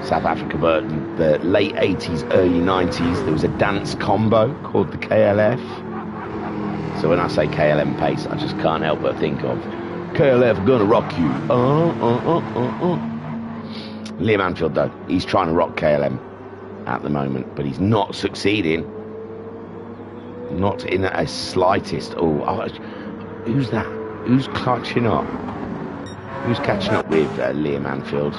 South Africa, but the late 80s, early 90s, there was a dance combo called the KLF. So when I say KLM pace, I just can't help but think of KLF gonna rock you. Liam Anfield, though, he's trying to rock KLM at the moment, but he's not succeeding. Not in a slightest. Who's that? Who's catching up? Who's catching up with Liam Anfield?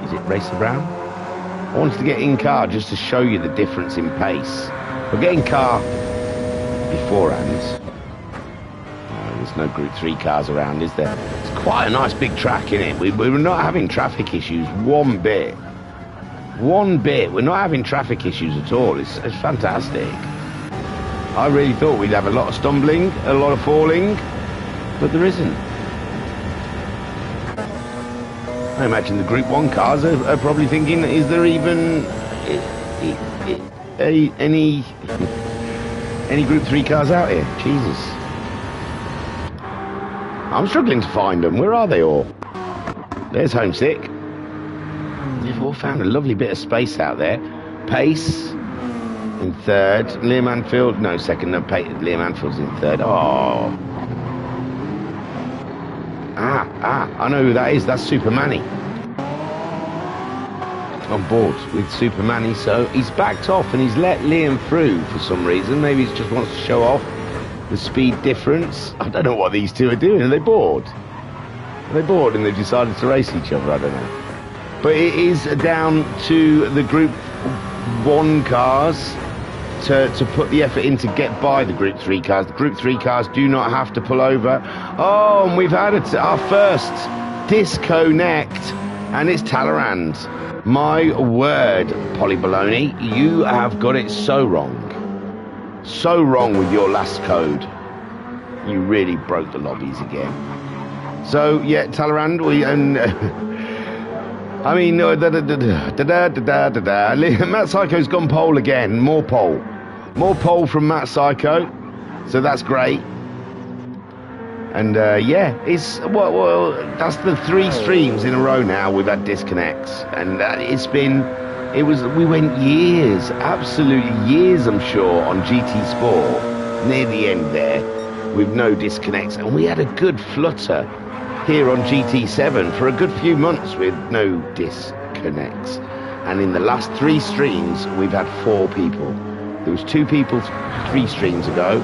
Is it Racer Brown? I wanted to get in car just to show you the difference in pace. We'll get in car beforehand. There's no Group 3 cars around, is there? It's quite a nice big track, isn't it? We're not having traffic issues one bit. We're not having traffic issues at all. It's fantastic. I really thought we'd have a lot of stumbling, a lot of falling, but there isn't. I imagine the Group 1 cars are probably thinking, is there even any Group 3 cars out here? Jesus. I'm struggling to find them. Where are they all? There's Homesick. They've all found a lovely bit of space out there. Pace in third. Liam Anfield, no, second. No, Liam Anfield's in third. Oh. I know who that is. That's Super Manny. on board with Super Manny, so he's backed off and he's let Liam through for some reason. Maybe he just wants to show off the speed difference. I don't know what these two are doing. Are they bored? Are they bored and they've decided to race each other? I don't know. But it is down to the Group 1 cars to put the effort in to get by the Group 3 cars. The Group 3 cars do not have to pull over. Oh, and we've had our first disconnect, and it's Talleyrand. My word, Polly Baloney, you have got it so wrong. So wrong with your last code. You really broke the lobbies again. So, yeah, Talleyrand, I mean, Matt Psycho's gone pole again. More pole from Matt Psycho. So that's great. And yeah, it's well, that's the 3 streams in a row now we've had disconnects, and we went years, absolutely years, I'm sure, on GTSport near the end there with no disconnects, and we had a good flutter here on GT7 for a good few months with no disconnects. And in the last 3 streams, we've had 4 people. There was 2 people 3 streams ago.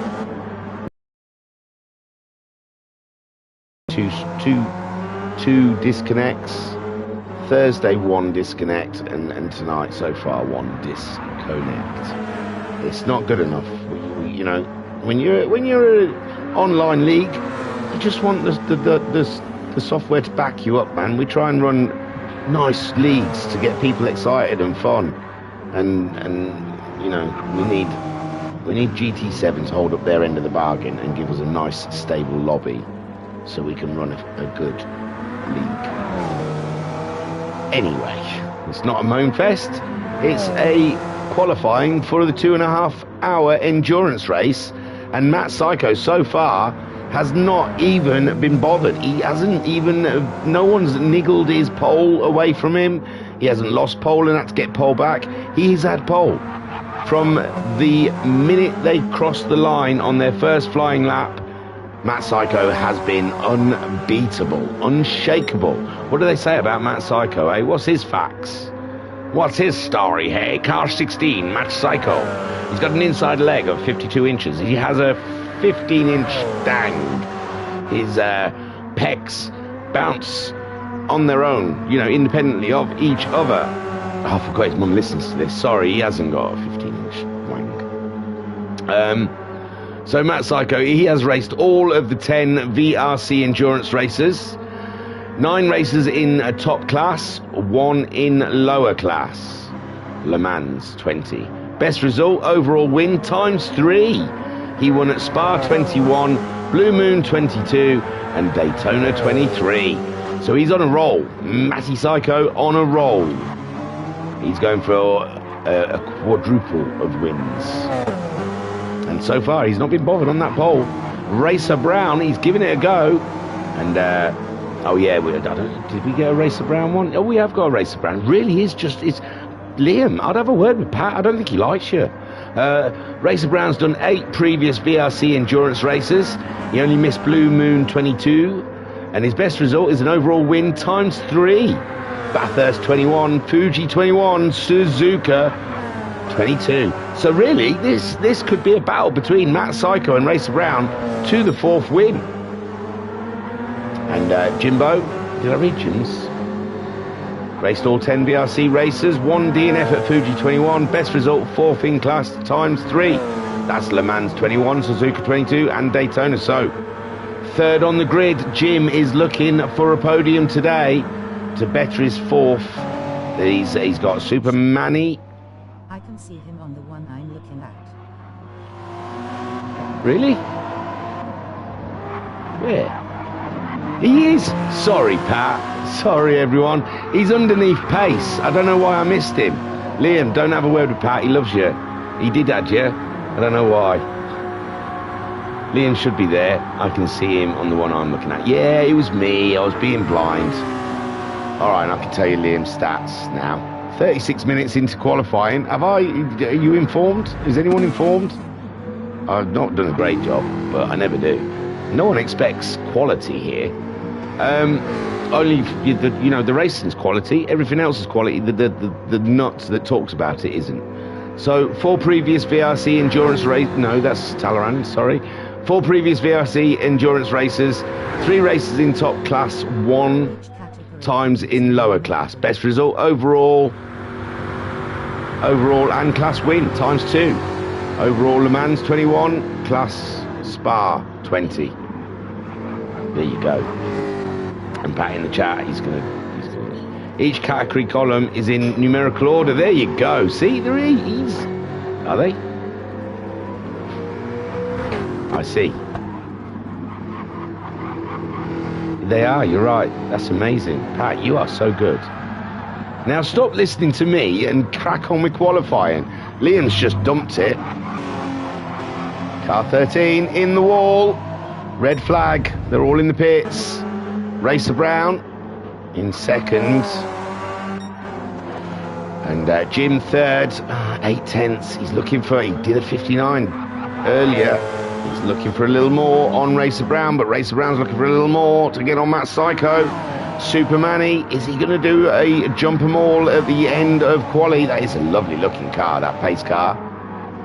Two disconnects. Thursday 1 disconnect, and tonight so far 1 disconnect. It's not good enough. You know, when you're an online league, you just want the software to back you up, man. We try and run nice leagues to get people excited and fun, and you know, we need GT7 to hold up their end of the bargain and give us a nice stable lobby so we can run a good league. Anyway, it's not a moan fest, it's a qualifying for the 2.5-hour endurance race, and Matt Psycho so far has not even been bothered. He hasn't even, no one's niggled his pole away from him. He hasn't lost pole and had to get pole back. He's had pole from the minute they crossed the line on their first flying lap. Matt Psycho has been unbeatable, unshakable. What do they say about Matt Psycho, eh? What's his facts? What's his story, hey? Car 16, Matt Psycho. He's got an inside leg of 52 inches. He has a 15-inch stang. His pecs bounce on their own, you know, independently of each other. Oh, I forgot his mum listens to this. Sorry, he hasn't got a 15-inch wank. So Matt Psycho, he has raced all of the 10 VRC endurance races. 9 races in a top class, 1 in lower class. Le Mans 20. Best result, overall win, ×3. He won at Spa 21, Blue Moon 22, and Daytona 23. So he's on a roll. Matty Psycho on a roll. He's going for a quadruple of wins. And so far, he's not been bothered on that pole. Racer Brown, he's giving it a go. And, oh yeah, did we get a Racer Brown one? Oh, we have got a Racer Brown. Really is just, it's Liam, I'd have a word with Pat. I don't think he likes you. Racer Brown's done 8 previous VRC endurance races. He only missed Blue Moon 22. And his best result is an overall win ×3. Bathurst 21, Fuji 21, Suzuka 22. So really, this could be a battle between Matt Psycho and Racer Brown to the 4th win. And Jimbo, did I read Jim's? Raced all 10 VRC races, 1 DNF at Fuji 21, best result 4th in class ×3. That's Le Mans 21, Suzuka 22, and Daytona. So 3rd on the grid, Jim is looking for a podium today to better his 4th. He's got Super Manny. I can see him on the one I'm looking at. Really? Where? He is. Sorry, Pat. Sorry, everyone. He's underneath pace. I don't know why I missed him. Liam, don't have a word with Pat. He loves you. He did add you. I don't know why. Liam should be there. I can see him on the one I'm looking at. Yeah, it was me. I was being blind. All right, I can tell you Liam's stats now. 36 minutes into qualifying. Are you informed? Is anyone informed? I've not done a great job, but I never do. No one expects quality here. only the racing's quality. Everything else is quality. The nuts that talks about it isn't. So 4 previous VRC endurance race. No, that's Talleyrand. Sorry. 4 previous VRC endurance races. 3 races in top class. 1 times in lower class. Best result overall and class win times 2. Overall Le Mans 21, class Spa 20. There you go. And Pat in the chat, he's gonna. Each category column is in numerical order. There you go. See, there he's. Are they? I see. They are. You're right. That's amazing, Pat. You are so good. Now stop listening to me and crack on with qualifying. Liam's just dumped it. Car 13 in the wall. Red flag. They're all in the pits. Racer Brown in second. And Jim third. 8 tenths. He's looking for... He did a 59 earlier. He's looking for a little more on Racer Brown, but Racer Brown's looking for a little more to get on Matt Psycho. Supermanny, is he going to do a jump 'em all at the end of quali? That is a lovely looking car. That pace car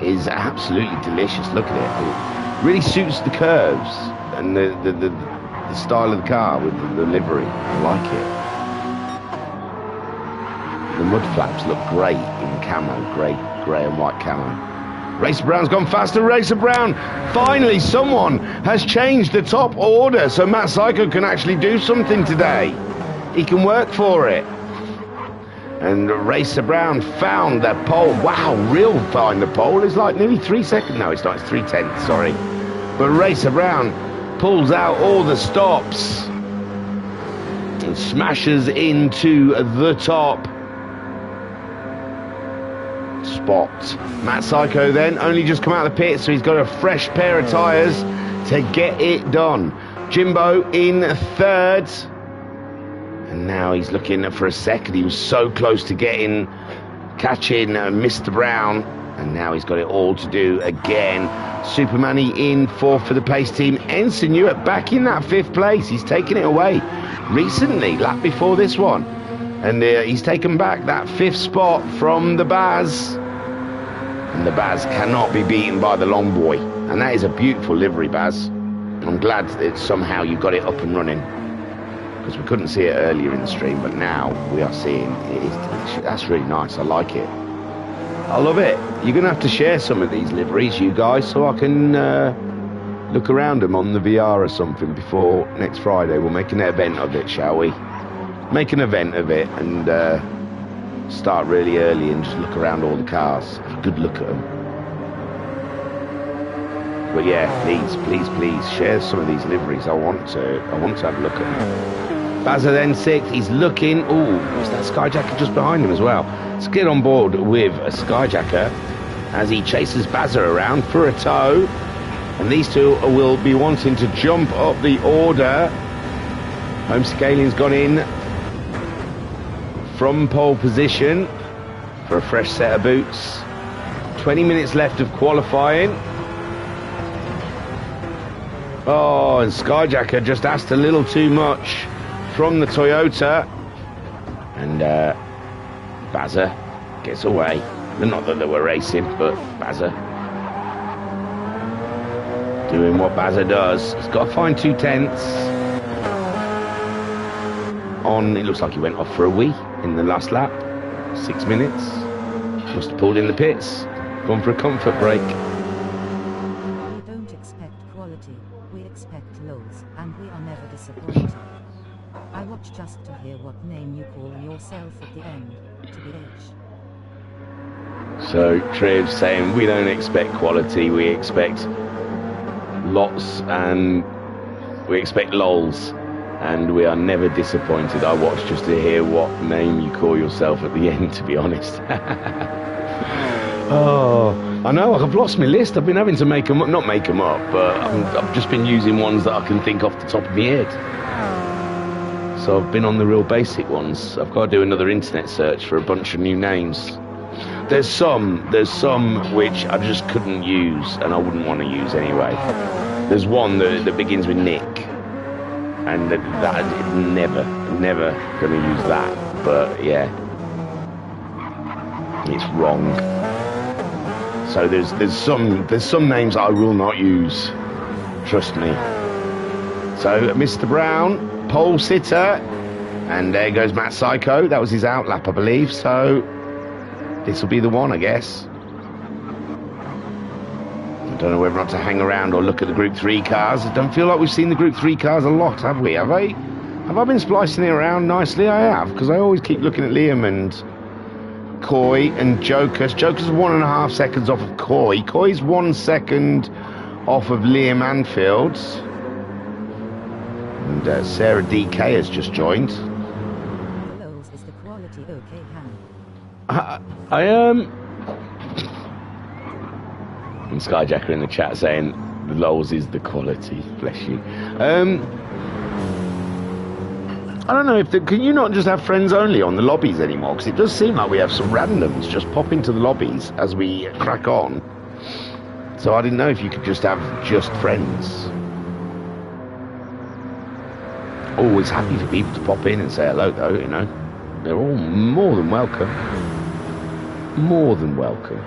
is absolutely delicious. Look at it. It really suits the curves and the style of the car with the livery. I like it. The mud flaps look great in camo, grey and white camo. Racer Brown's gone faster. Racer Brown, finally someone has changed the top order so Matt Psycho can actually do something today. He can work for it. And Racer Brown found the pole. Wow, real find the pole. It's like nearly 3 seconds. No, it's not. It's 3 tenths, sorry. But Racer Brown pulls out all the stops and smashes into the top spot. Matt Psycho then only just come out of the pit, so he's got a fresh pair of tyres to get it done. Jimbo in third. And now he's looking for a second. He was so close to catching Mr. Brown. And now he's got it all to do again. Supermanny in fourth for the pace team. Ensign Ewart back in that 5th place. He's taken it away recently, lap before this one. And he's taken back that 5th spot from the Baz. And the Baz cannot be beaten by the long boy. And that is a beautiful livery, Baz. I'm glad that somehow you got it up and running. Because we couldn't see it earlier in the stream, but now we are seeing it. That's really nice. I like it. I love it. You're going to have to share some of these liveries, you guys, so I can look around them on the VR or something before next Friday. We'll make an event of it, shall we? Make an event of it and start really early and just look around all the cars. Have a good look at them. But yeah, please share some of these liveries. I want to have a look at them. Bazza then 6th. He's looking. Oh, is that Skyjacker just behind him as well? Let's get on board with a Skyjacker as he chases Bazza around for a tow. And these two will be wanting to jump up the order. Home Scaling's gone in from pole position for a fresh set of boots. 20 minutes left of qualifying. Oh, and Skyjacker just asked a little too much from the Toyota. And Bazza gets away. Not that they were racing, but Bazza doing what Bazza does. He's got to find 2 tenths. It looks like he went off for a wee in the last lap. 6 minutes. Must have pulled in the pits. Gone for a comfort break. We don't expect quality, we expect lows, and we are never disappointed. I watch just to hear what name you call yourself at the end, TBH. So Triv's saying we don't expect quality, we expect lots and we expect lols. And we are never disappointed. I watch just to hear what name you call yourself at the end, to be honest. Oh, I know, I've lost my list. I've been having to make them up, not make them up, but I've just been using ones that I can think off the top of my head. So I've been on the real basic ones. I've got to do another internet search for a bunch of new names. There's some which I just couldn't use and I wouldn't want to use anyway. There's one that begins with Nick. and that never going to use that. But yeah, it's wrong. So there's some names I will not use. Trust me. So Mr. Brown, pole sitter, and there goes Matt Psycho. That was his outlap, I believe. So this will be the one, I guess. I don't know whether or not to hang around or look at the Group 3 cars. I don't feel like we've seen the Group 3 cars a lot, have we? Have I been splicing it around nicely? I have, because I always keep looking at Liam and Coy and Joker's. Joker's 1.5 seconds off of Coy. Coy's 1 second off of Liam Anfield's. And Sarah DK has just joined. Is the quality okay, Han? And Skyjacker in the chat saying the Lowe's is the quality. Bless you. I don't know if can you not just have friends only on the lobbies anymore? Because it does seem like we have some randoms just pop into the lobbies as we crack on. So I didn't know if you could just have just friends. Always happy for people to pop in and say hello, though. You know, they're all more than welcome. More than welcome.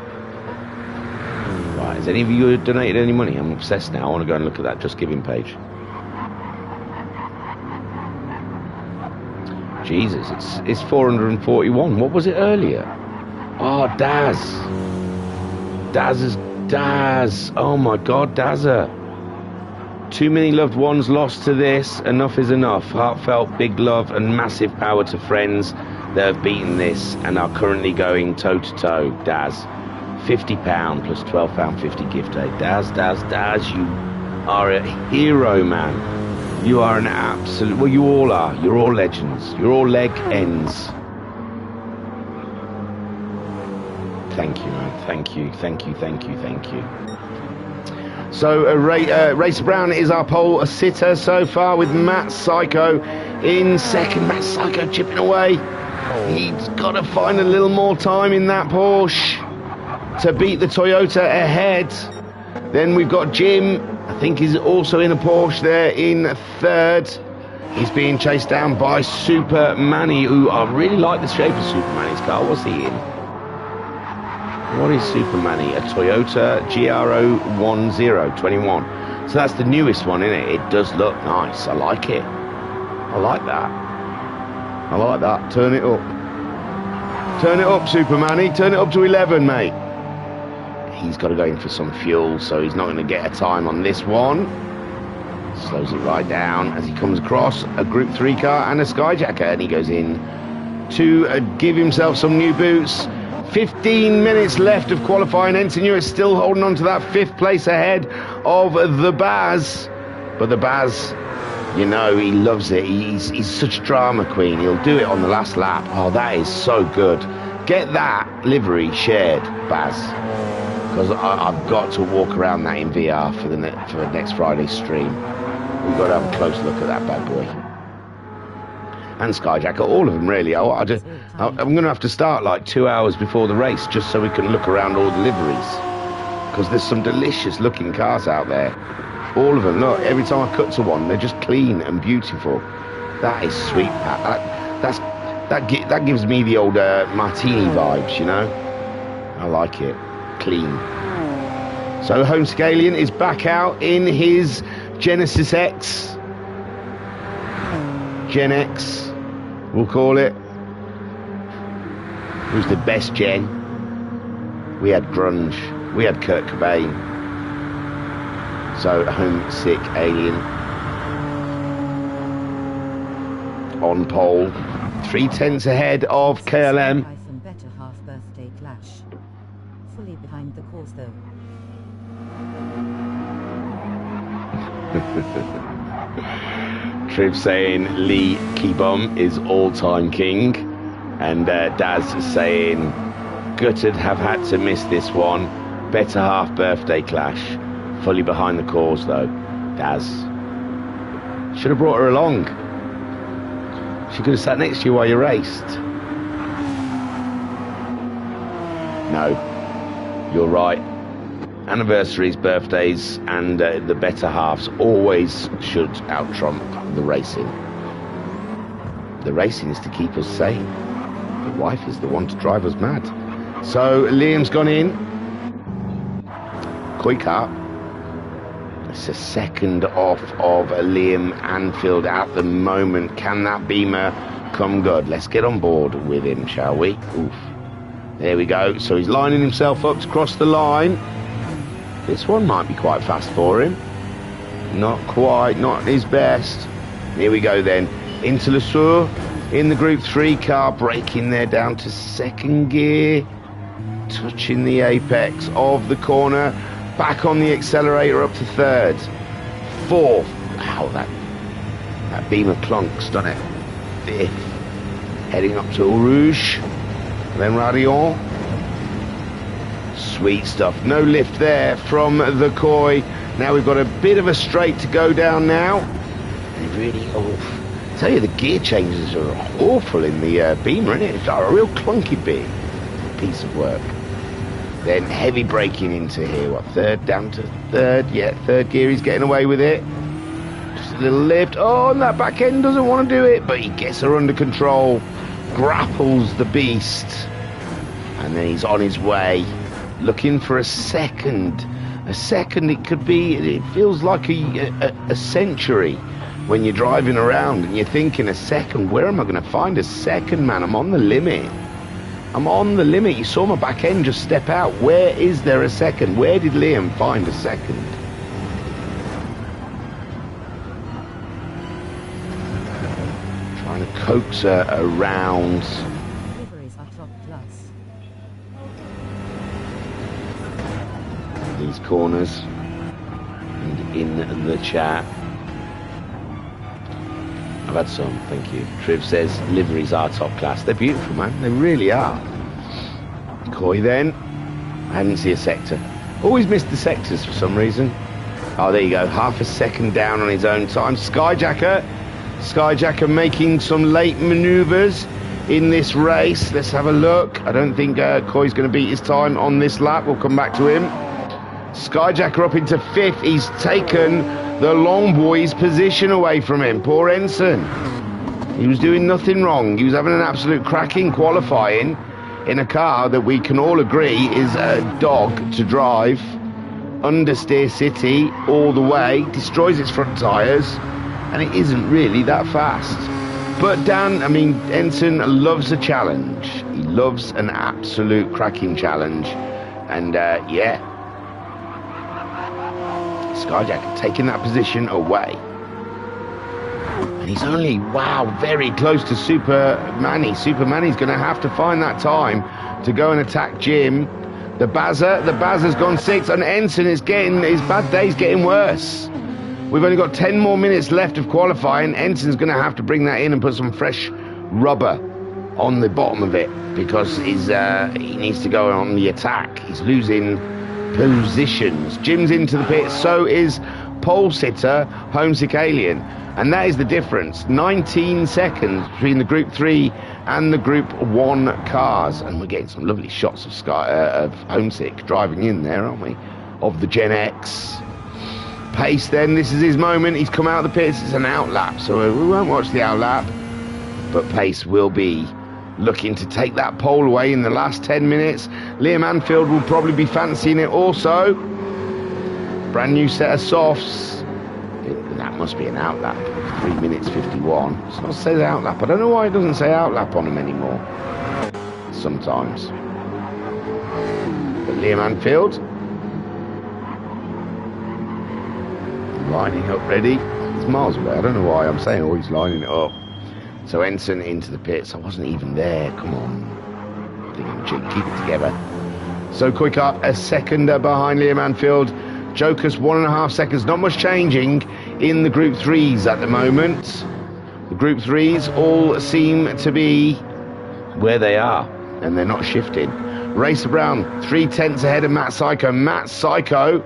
Right, has any of you donated any money? I'm obsessed now. I want to go and look at that Just Giving page. Jesus, it's 441. What was it earlier? Oh, Daz. Daz. Oh my God, Dazza. Too many loved ones lost to this. Enough is enough. Heartfelt, big love and massive power to friends that have beaten this and are currently going toe to toe. Daz. £50 plus £12.50 gift aid. Daz, you are a hero, man. You are an absolute... Well, you all are. You're all legends. You're all leg ends. Thank you, man. Thank you. So, Racer Brown is our pole sitter so far with Matt Psycho in second. Matt Psycho chipping away. He's got to find a little more time in that Porsche to beat the Toyota ahead. Then we've got Jim, I think he's also in a Porsche there in third. He's being chased down by Super Manny, who I really like the shape of Super Manny's car. What's he in? What is Super Manny? A Toyota GR010 21. So that's the newest one, isn't it? It does look nice. I like it. I like that. Turn it up, Super Manny. Turn it up to 11, mate. He's got to go in for some fuel, so he's not going to get a time on this one. Slows it right down as he comes across a Group 3 car and a Skyjacker, and he goes in to give himself some new boots. 15 minutes left of qualifying. Ensign is still holding on to that 5th place ahead of the Baz. But the Baz, you know, he loves it. He's such a drama queen. He'll do it on the last lap. Oh, that is so good. Get that livery shared, Baz. Because I've got to walk around that in VR for next Friday's stream. We've got to have a close look at that bad boy. And Skyjacker, all of them really. I'm going to have to start like 2 hours before the race just so we can look around all the liveries. Because there's some delicious looking cars out there. All of them, look, every time I cut to one, they're just clean and beautiful. That is sweet, Pat. That gives me the old martini vibes, you know. I like it. Clean. So Homescalian is back out in his Genesis X. Gen X, we'll call it. Who's the best gen? We had grunge. We had Kurt Cobain. So Homesick Alien on pole, 3/10 ahead of KLM. Better half birthday clash. Fully behind the course though. Triv saying Lee Keybom is all-time king, and Daz is saying gutted have had to miss this one. Better half birthday clash. Fully behind the cause though. Daz should have brought her along. She could have sat next to you while you raced. No, you're right. anniversaries, birthdays, and the better halves always should out-trump the racing. The racing is to keep us sane. The wife is the one to drive us mad. So Liam's gone in. Kuykart. It's a second off of Liam Anfield at the moment. Can that Beamer come good? Let's get on board with him, shall we? Oof. There we go. So he's lining himself up to cross the line. This one might be quite fast for him. Not quite, not his best. Here we go then. Into Le Sueur in the Group 3 car, braking there down to second gear. Touching the apex of the corner. Back on the accelerator up to third. Fourth. Wow, that Beamer clunks, doesn't it? Fifth. Heading up to Eau Rouge. Then Radion. Sweet stuff. No lift there from the Coy. Now we've got a bit of a straight to go down now. And really, I tell you, the gear changes are awful in the Beamer, isn't it? It's like a real clunky piece of work. Then heavy braking into here. What, third? Down to third. Yeah, third gear. He's getting away with it. Just a little lift. Oh, and that back end doesn't want to do it, but he gets her under control. Grapples the beast. And then he's on his way. Looking for a second. A second, it could be, it feels like a century when you're driving around and you're thinking, a second, where am I going to find a second, man? I'm on the limit. I'm on the limit. You saw my back end just step out. Where is there a second? Where did Liam find a second? Trying to coax her around. Deliveries are top class. These corners. And in the chat. I've had some, thank you. Triv says liveries are top class. They're beautiful, man. They really are. Coy then. I didn't see a sector. Always missed the sectors for some reason. Oh, there you go. Half a second down on his own time. Skyjacker. Skyjacker making some late manoeuvres in this race. Let's have a look. I don't think Coy's going to beat his time on this lap. We'll come back to him. Skyjacker up into fifth. He's taken the long boy's position away from him. Poor Ensign. He was doing nothing wrong. He was having an absolute cracking qualifying in a car that we can all agree is a dog to drive. Understeer City all the way. Destroys its front tyres. And it isn't really that fast. But Dan, I mean, Ensign loves a challenge. He loves an absolute cracking challenge. And yeah. Skyjack taking that position away. And he's only, wow, very close to Super Manny. Super Manny's going to have to find that time to go and attack Jim. The Bazza's gone sixth, and Ensign is getting, his bad day's getting worse. We've only got 10 more minutes left of qualifying. Ensign's going to have to bring that in and put some fresh rubber on the bottom of it, because he needs to go on the attack. He's losing positions. Jim's into the pit, so is pole sitter Homesick Alien, and that is the difference. 19 seconds between the Group 3 and the Group 1 cars, and we're getting some lovely shots of Homesick driving in there, aren't we, of the Gen X. Pace then, this is his moment. He's come out of the pits. It's an outlap, so we won't watch the outlap, but Pace will be looking to take that pole away in the last 10 minutes. Liam Anfield will probably be fancying it also. Brand new set of softs. That must be an outlap. 3 minutes 51. It's not say outlap. I don't know why it doesn't say outlap on them anymore. Sometimes. But Liam Anfield lining up ready. It's miles away. I don't know why I'm saying, oh, he's lining it up. So Ensign into the pits. I wasn't even there. Come on. Keep it together. So Kuykart a second behind Liam Anfield. Joker's 1.5 seconds. Not much changing in the Group 3s at the moment. The Group 3s all seem to be where they are, and they're not shifting. Racer Brown 3/10 ahead of Matt Psycho. Matt Psycho,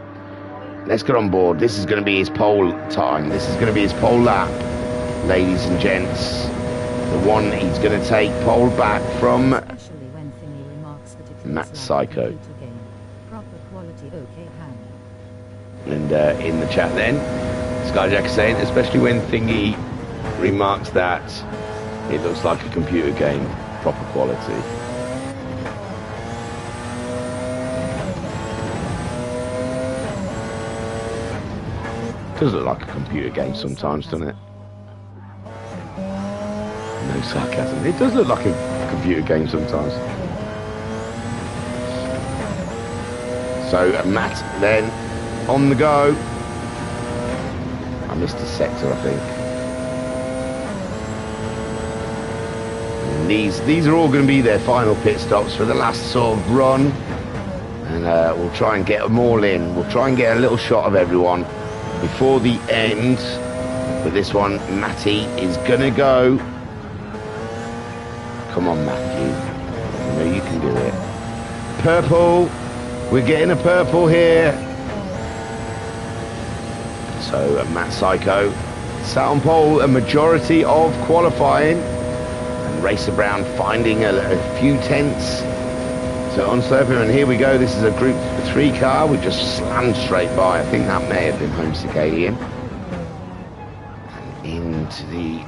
let's get on board. This is going to be his pole time. This is going to be his pole lap, ladies and gents. The one he's going to take pole back from Matt Psycho. Proper quality, okay hand. And in the chat then, Skyjack is saying, especially when Thingy remarks that it looks like a computer game, proper quality. Does look like a computer game sometimes, doesn't it? No sarcasm. It does look like a computer game sometimes. So Matt then on the go. I missed a sector, I think. And these are all going to be their final pit stops for the last sort of run. And we'll try and get them all in. We'll try and get a little shot of everyone before the end. But this one, Matty is going to go. Come on, Matthew. You know you can do it. Purple. We're getting a purple here. So Matt Psycho sat on pole a majority of qualifying. And Racer Brown finding a few tenths to unserve him. And here we go. This is a Group 3 car. We just slammed straight by. I think that may have been Homesick Alien. And into the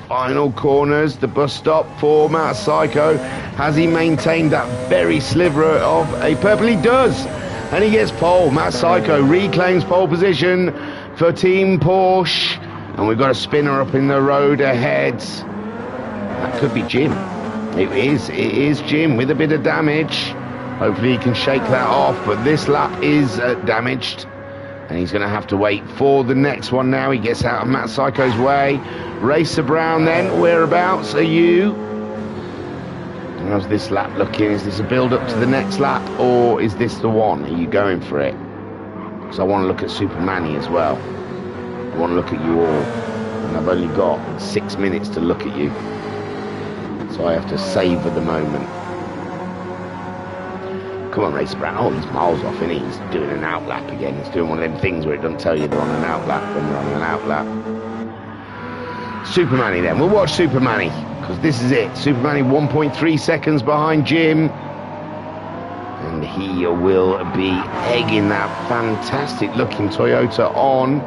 final corners, the bus stop for Matt Psycho. Has he maintained that very sliver of a purple? He does, and he gets pole. Matt Psycho reclaims pole position for Team Porsche, and we've got a spinner up in the road ahead. That could be Jim. It is Jim with a bit of damage. Hopefully he can shake that off, but this lap is damaged. And he's going to have to wait for the next one now. He gets out of Matt Psycho's way. Racer Brown then, whereabouts are you? How's this lap looking? Is this a build-up to the next lap, or is this the one? Are you going for it? Because I want to look at Super Manny as well. I want to look at you all. And I've only got 6 minutes to look at you. So I have to savour the moment. Come on, Racer Brown. Oh, he's miles off, isn't he? He's doing an outlap again. He's doing one of them things where it doesn't tell you they're on an outlap when they're on an outlap. Super Manny then. We'll watch Super Manny, because this is it. Super Manny 1.3 seconds behind Jim. And he will be egging that fantastic looking Toyota on.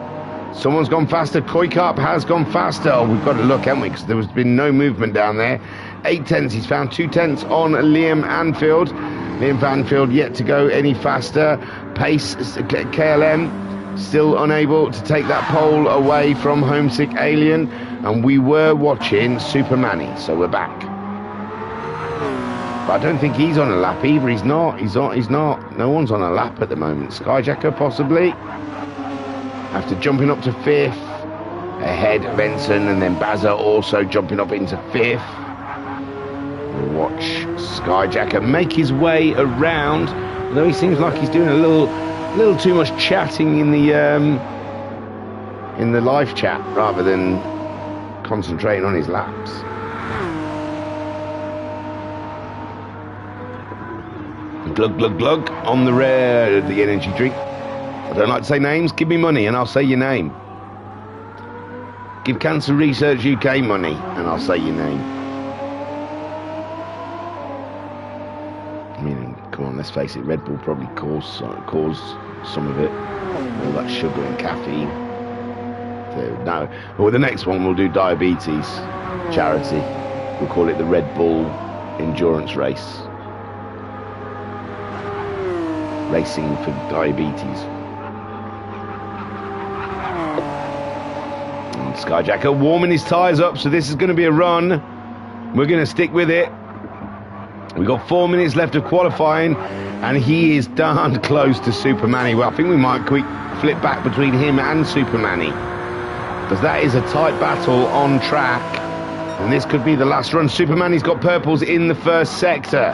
Someone's gone faster. Koi Carp has gone faster. Oh, we've got to look, haven't we? Because there's been no movement down there. 8 tenths. He's found 2 tenths on Liam Anfield. Liam Vanfield yet to go any faster. Pace, KLM, still unable to take that pole away from Homesick Alien. And we were watching Super Manny, so we're back. But I don't think he's on a lap either. He's not. He's not. No one's on a lap at the moment. Skyjacker possibly. After jumping up to 5th. Ahead Benson, and then Bazza also jumping up into 5th. Watch Skyjacker make his way around, although he seems like he's doing a little too much chatting in the live chat rather than concentrating on his laps. Glug glug glug on the energy drink. I don't like to say names. Give me money and I'll say your name. Give Cancer Research UK money and I'll say your name. I mean, come on, let's face it, Red Bull probably caused some of it. All that sugar and caffeine. So, no. But with the next one, we'll do diabetes charity. We'll call it the Red Bull Endurance Race. Racing for diabetes. And Skyjacker warming his tyres up, so this is going to be a run. We're going to stick with it. We've got 4 minutes left of qualifying, and he is darn close to Super Manny. Well, I think we might flip back between him and Super Manny, because that is a tight battle on track, and this could be the last run. Super Manny's got purples in the first sector.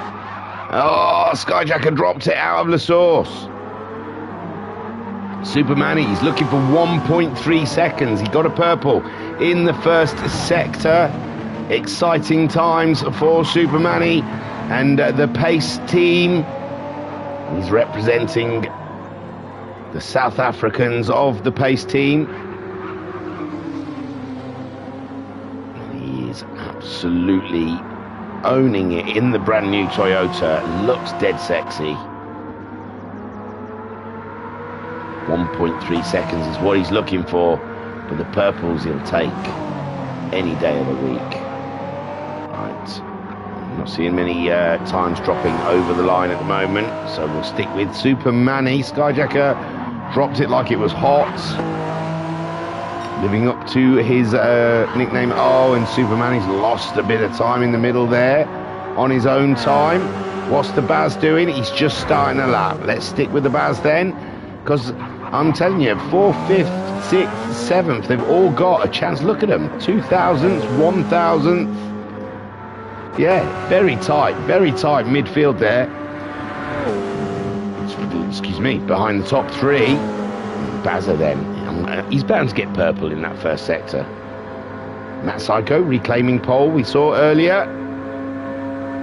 Oh, Skyjacker dropped it out of the source. Super Manny, he's looking for 1.3 seconds. He got a purple in the first sector. Exciting times for Super Manny. And the Pace team, he's representing the South Africans of the Pace team. He is absolutely owning it in the brand new Toyota. Looks dead sexy. 1.3 seconds is what he's looking for, but the purples he'll take any day of the week. Right, I'm not seeing many times dropping over the line at the moment, so we'll stick with Super Manny. Skyjacker dropped it like it was hot, living up to his nickname. Oh, and Super Manny's lost a bit of time in the middle there on his own time. What's the Baz doing? He's just starting a lap. Let's stick with the Baz then, because I'm telling you, 4th, 5th, 6th, 7th, they've all got a chance. Look at them, 2000th, 1000th. Yeah, very tight midfield there. Excuse me, behind the top 3. Bazza then, he's bound to get purple in that first sector. Matt Psycho reclaiming pole, we saw earlier.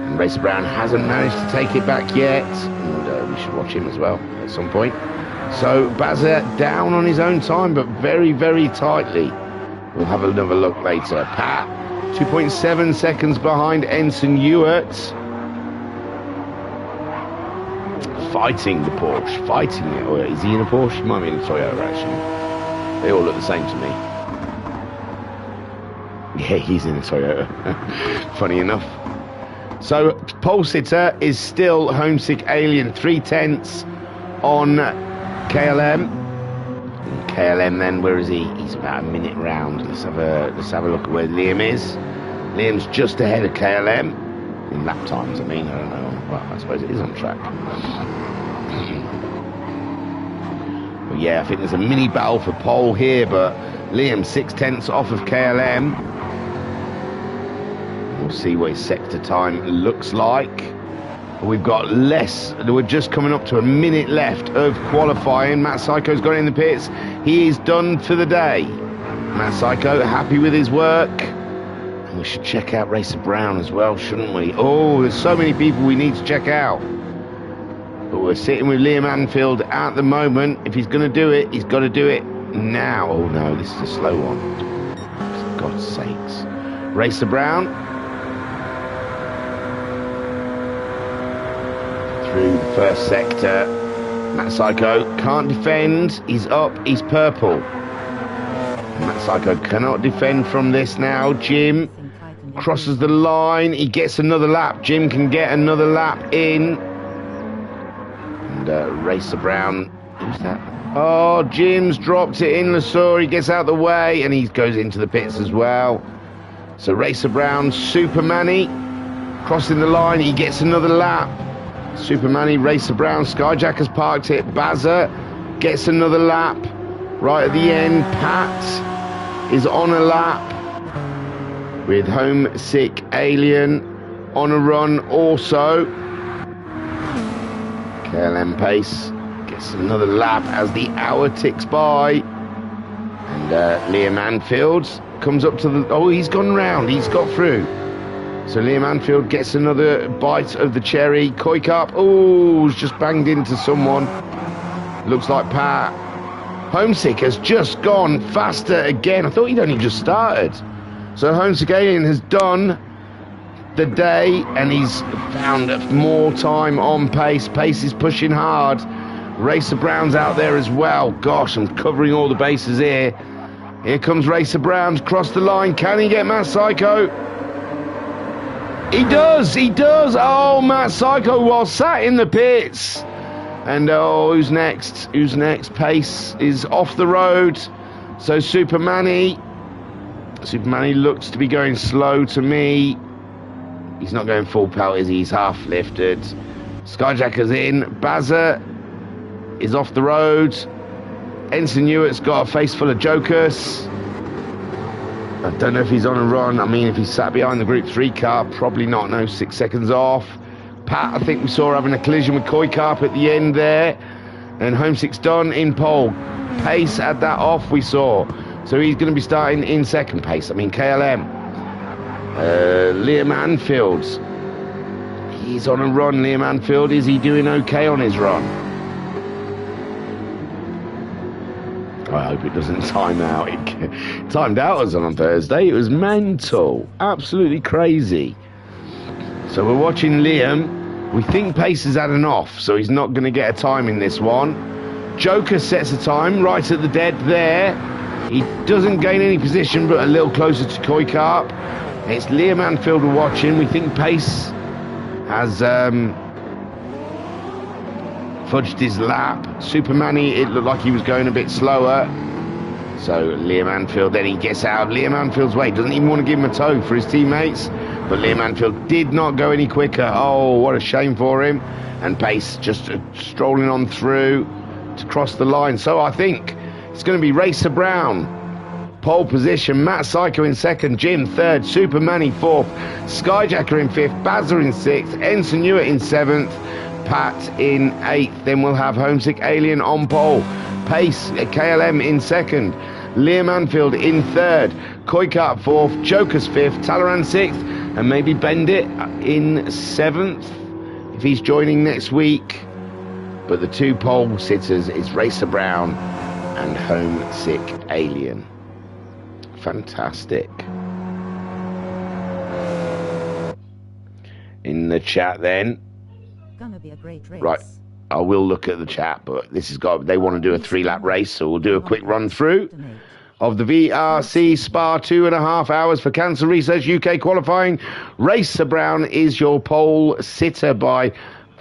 And Racer Brown hasn't managed to take it back yet, and we should watch him as well at some point. So Bazza down on his own time, but very, very tightly. We'll have another look later. Pat, 2.7 seconds behind Ensign Ewart. Fighting the Porsche, fighting it. Or is he in a Porsche? He might be in a Toyota, actually. They all look the same to me. Yeah, he's in a Toyota. Funny enough. So, pole sitter is still Homesick Alien, 3/10 on KLM. And KLM then, where is he? He's about a minute round. Let's have a look at where Liam is. Liam's just ahead of KLM. In lap times, I mean, I don't know. Well, I suppose it is on track. But yeah, I think there's a mini battle for pole here, but Liam 6/10 off of KLM. We'll see what his sector time looks like. We've got less. We're just coming up to a minute left of qualifying. Matt Psycho's got in the pits. He is done for the day. Matt Psycho happy with his work. And we should check out Racer Brown as well, shouldn't we? Oh, there's so many people we need to check out. But we're sitting with Liam Anfield at the moment. If he's going to do it, he's got to do it now. Oh no, this is a slow one. For God's sakes. Racer Brown. Through the first sector. Matt Psycho can't defend. He's up. He's purple. Matt Psycho cannot defend from this now. Jim crosses the line. He gets another lap. Jim can get another lap in. And Racer Brown. Who's that? Oh, Jim's dropped it in. Lasuri gets out the way. And he goes into the pits as well. So Racer Brown, Super Manny crossing the line. He gets another lap. Super Manny, Racer Brown, Skyjacker's parked it. Bazza gets another lap. Right at the end, Pat is on a lap with Homesick Alien on a run also. KLM Pace gets another lap as the hour ticks by. And Liam Anfield comes up to the... Oh, he's gone round. He's got through. So Liam Anfield gets another bite of the cherry. Koi Cup, oh, he's just banged into someone. Looks like Pat. Homesick has just gone faster again. I thought he'd only just started. So Homesick Alien has done the day and he's found more time on Pace. Pace is pushing hard. Racer Brown's out there as well. Gosh, I'm covering all the bases here. Here comes Racer Brown, cross the line. Can he get Matt Psycho? He does. Oh, Matt Psycho was sat in the pits. And oh, who's next? Pace is off the road. So Super Manny looks to be going slow to me. He's not going full pelt, is he? He's half lifted. Skyjacker's in. Bazza is off the road. Ensign Ewart's got a face full of jokers. I don't know if he's on a run. I mean, if he's sat behind the Group 3 car, probably not. No, 6 seconds off. Pat, I think we saw having a collision with Koi Carp at the end there. And Homesick's done in pole. Pace had that off, we saw. So he's going to be starting in second. Pace, I mean KLM. Liam Anfield. He's on a run, Liam Anfield. Is he doing okay on his run? I hope it doesn't time out. It timed out us on Thursday. It was mental. Absolutely crazy. So we're watching Liam. We think Pace has had an off, so he's not going to get a time in this one. Joker sets the time right at the dead there. He doesn't gain any position, but a little closer to Koikarp. It's Liam Anfield we're watching. We think Pace has fudged his lap. Supermanny, it looked like he was going a bit slower. So Liam Anfield, then he gets out of Liam Anfield's way. Doesn't even want to give him a tow for his teammates. But Liam Anfield did not go any quicker. Oh, what a shame for him. And Pace just strolling on through to cross the line. So I think it's going to be Racer Brown, pole position, Matt Psycho in second, Jim third, Supermanny fourth, Skyjacker in fifth, Bazza in sixth, Ensign Hewitt in seventh, Pat in eighth. Then we'll have Homesick Alien on pole, Pace KLM in second, Liam Anfield in third, Koikarp fourth, Joker's fifth, Talleyrand sixth, and maybe Bendit in seventh if he's joining next week. But the two pole sitters is Racer Brown and Homesick Alien. Fantastic. In the chat then. Gonna be a great race. Right. I will look at the chat, but this has got, they want to do a 3-lap race, so we'll do a quick run through of the VRC Spa 2.5 hours for Cancer Research UK qualifying. Racer Brown is your pole sitter by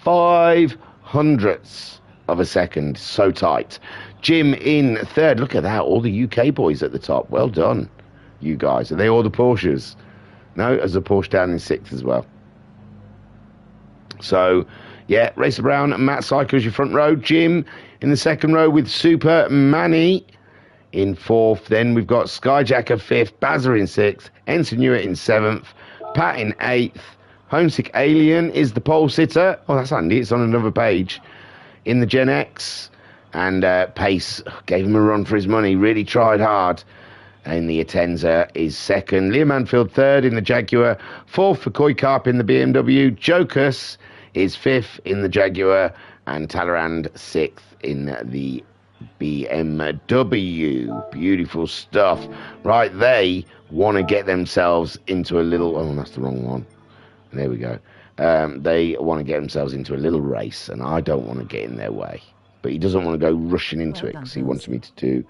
0.05 of a second. So tight. Jim in third. Look at that. All the UK boys at the top. Well done, you guys. Are they all the Porsches? No, as a Porsche down in sixth as well. So, yeah, Racer Brown and Matt Psycho's your front row. Jim in the second row with Super Manny in fourth. Then we've got Skyjacker fifth, Bazza in sixth, Ensign Hewitt in seventh, Pat in eighth. Homesick Alien is the pole sitter. Oh, that's handy. It's on another page. In the Gen X. And Pace gave him a run for his money. Really tried hard. And the Atenza is second. Liam Anfield third in the Jaguar. Fourth for Koikarp in the BMW. Jokus is fifth in the Jaguar. And Talleyrand sixth in the BMW. Beautiful stuff. Right, they want to get themselves into a little... Oh, that's the wrong one. There we go. They want to get themselves into a little race. And I don't want to get in their way. But he doesn't want to go rushing into it because he wants me to do...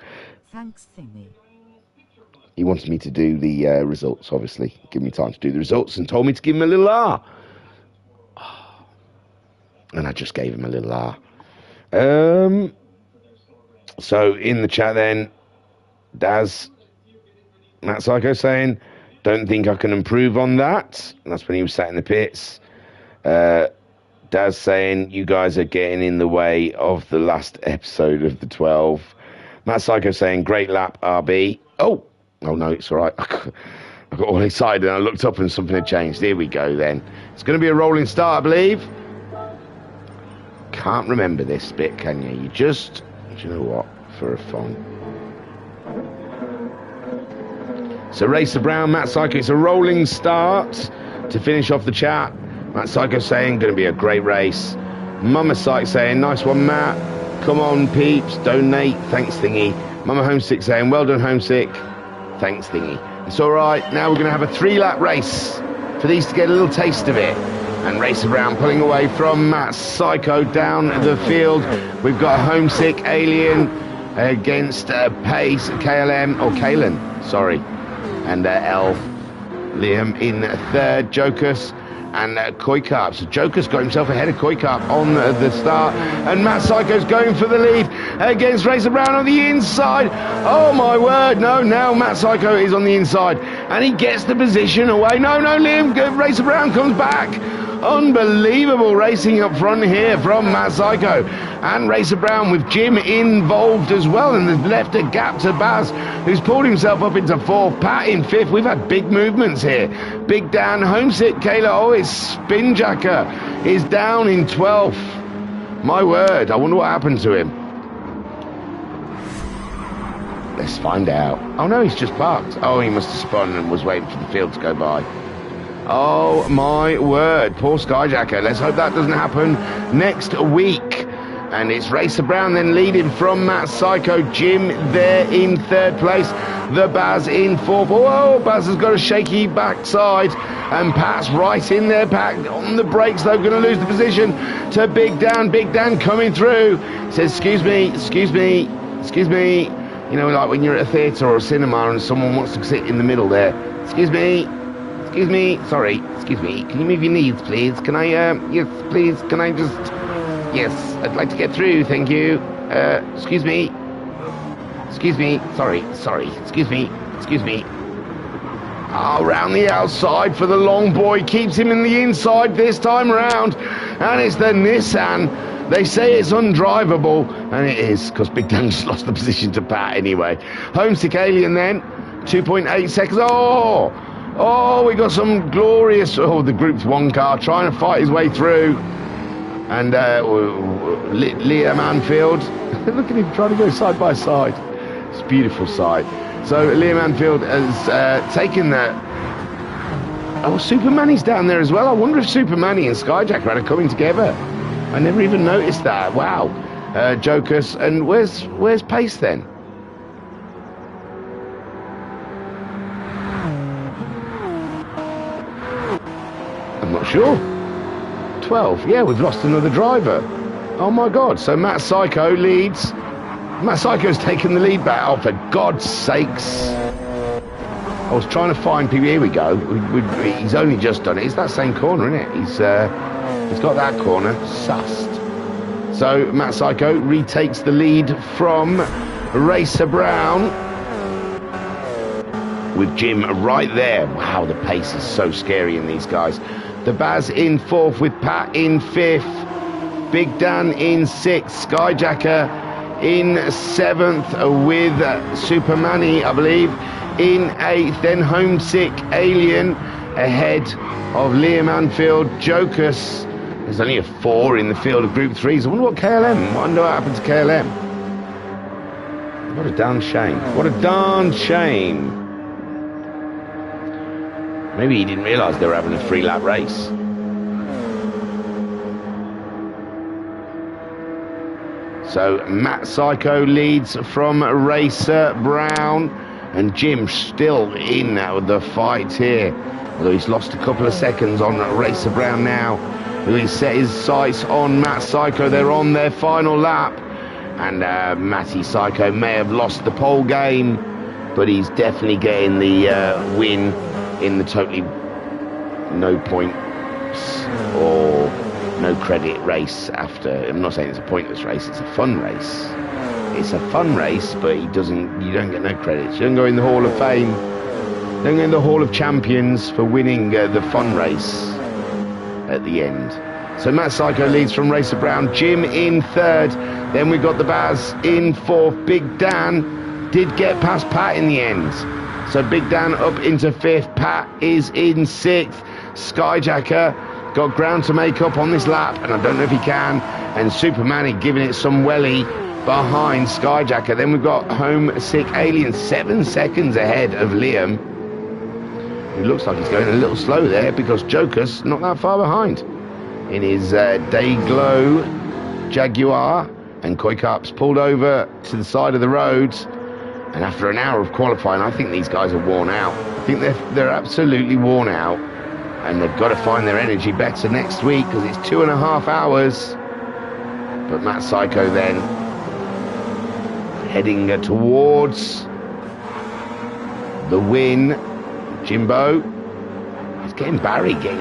Thanks, Thingy. He wants me to do the results, obviously. Give me time to do the results and told me to give him a little R. And I just gave him a little R. So in the chat then, Daz, Matt Psycho saying, don't think I can improve on that. And that's when he was sat in the pits. Daz saying, you guys are getting in the way of the last episode of the 12. Matt Psycho saying, great lap, RB. Oh no, it's all right. I got all excited and I looked up and something had changed. Here we go then. It's going to be a rolling start, I believe. Can't remember this bit, can you? You just, do you know what? For a fun. So Racer Brown, Matt Psycho, it's a rolling start to finish off the chat. Matt Psycho saying, going to be a great race. Mama Psych saying, nice one, Matt. Come on, peeps, donate. Thanks, Thingy. Mama Homesick saying, well done, Homesick. Thanks, Thingy. It's all right. Now we're going to have a 3-lap race for these to get a little taste of it. And Racer Brown pulling away from Matt Psycho down the field. We've got a Homesick Alien against Pace, KLM, or Kalen, sorry. And L. Liam in third, Jokus and Koikarp. So Jokus got himself ahead of Koikarp on the start. And Matt Psycho's going for the lead against Racer Brown on the inside. Oh my word, no, now Matt Psycho is on the inside. And he gets the position away. No, Liam, Racer Brown comes back. Unbelievable racing up front here from Matt Psycho. And Racer Brown with Jim involved as well. And they've left a gap to Baz, who's pulled himself up into fourth. Pat in fifth. We've had big movements here. Big Dan, Homesick, Kayla. Oh, it's Spinjacker is down in 12th. My word, I wonder what happened to him. Let's find out. Oh no, he's just parked. Oh, he must have spun and was waiting for the field to go by. Oh my word, poor Skyjacker. Let's hope that doesn't happen next week. And it's Racer Brown then leading from Matt Psycho. Jim there in third place. The Baz in fourth. Whoa, Baz has got a shaky backside. And Pat's right in there. Pat on the brakes, though, going to lose the position to Big Dan. Big Dan coming through. Says, excuse me. You know, like when you're at a theatre or a cinema and someone wants to sit in the middle there. Excuse me. Sorry, excuse me. Can you move your knees, please? Can I, yes, please. Can I just... Yes, I'd like to get through, thank you. Excuse me. Sorry. Excuse me. Oh, round the outside for the long boy. Keeps him in the inside this time round. And it's the Nissan. They say it's undrivable. And it is, because Big Dan just lost the position to Pat anyway. Homesick Alien then. 2.8 seconds. Oh, we got some glorious... Oh, the Group 1 car trying to fight his way through. And Liam Anfield, look at him trying to go side by side. It's a beautiful sight. So Liam Anfield has taken the... Oh, Supermanny's down there as well. I wonder if Supermanny and Skyjacker are coming together. I never even noticed that. Wow. Jokers. And where's Pace then? I'm not sure. 12. Yeah, we've lost another driver. Oh my God. So Matt Psycho leads. Matt Psycho's taken the lead back. Oh, for God's sakes. I was trying to find people. Here we go. He's only just done it. It's that same corner, isn't it? He's got that corner sussed. So Matt Psycho retakes the lead from Racer Brown. With Jim right there. Wow, the pace is so scary in these guys. The Baz in fourth with Pat in fifth. Big Dan in sixth. Skyjacker in seventh with Supermanny, I believe, in eighth. Then Homesick Alien ahead of Liam Anfield. Jocus. There's only a 4 in the field of Group 3s. I wonder what KLM. I wonder what happened to KLM. What a darn shame. What a darn shame. Maybe he didn't realise they were having a 3-lap race. So Matt Psycho leads from Racer Brown. And Jim still in the fight here. Although he's lost a couple of seconds on Racer Brown now. Who has set his sights on Matt Psycho. They're on their final lap. And Matty Psycho may have lost the pole game. But he's definitely getting the win in the totally no points or no credit race after. I'm not saying it's a pointless race, it's a fun race. It's a fun race, but you don't get no credits. You don't go in the Hall of Fame, you don't go in the Hall of Champions for winning the fun race at the end. So Matt Psycho leads from Racer Brown, Jim in third, then we got the Baz in fourth. Big Dan did get past Pat in the end. So Big Dan up into fifth. Pat is in sixth. Skyjacker got ground to make up on this lap, and I don't know if he can. And Supermanny giving it some welly behind Skyjacker. Then we've got Homesick Alien 7 seconds ahead of Liam. It looks like he's going a little slow there because Joker's not that far behind in his Dayglow Jaguar. And Koikap's pulled over to the side of the road. And after an hour of qualifying, I think these guys are worn out. I think they're absolutely worn out. And they've got to find their energy better next week because it's 2.5 hours. But Matt Psycho then heading towards the win. Jimbo is getting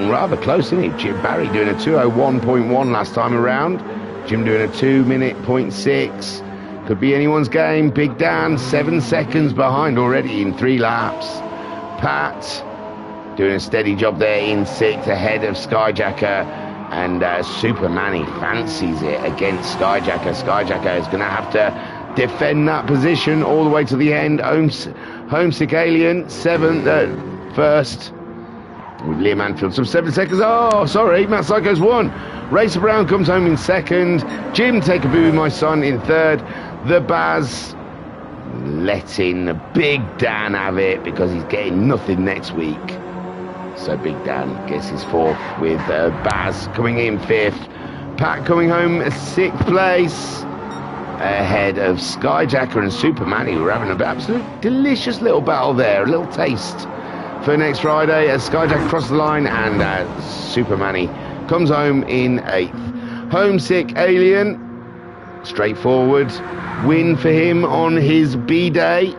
rather close, isn't he? Jim Barry doing a 2:01.1 last time around. Jim doing a 2:06. Could be anyone's game. Big Dan, 7 seconds behind already in 3 laps. Pat doing a steady job there in 6th ahead of Skyjacker. And Supermanny fancies it against Skyjacker. Skyjacker is going to have to defend that position all the way to the end. Homesick Alien, 7th, first. With Liam Anfield, some 7 seconds. Oh, sorry, Matt Psycho's won. Racer Brown comes home in 2nd. Jim Take a Boo, my son, in 3rd. The Baz letting Big Dan have it because he's getting nothing next week. So Big Dan gets his 4th with Baz coming in 5th. Pat coming home 6th place, ahead of Skyjacker and Superman, who were having an absolute delicious little battle there. A little taste for next Friday as Skyjacker crosses the line and Superman comes home in 8th. Homesick Alien, straightforward win for him on his B-day.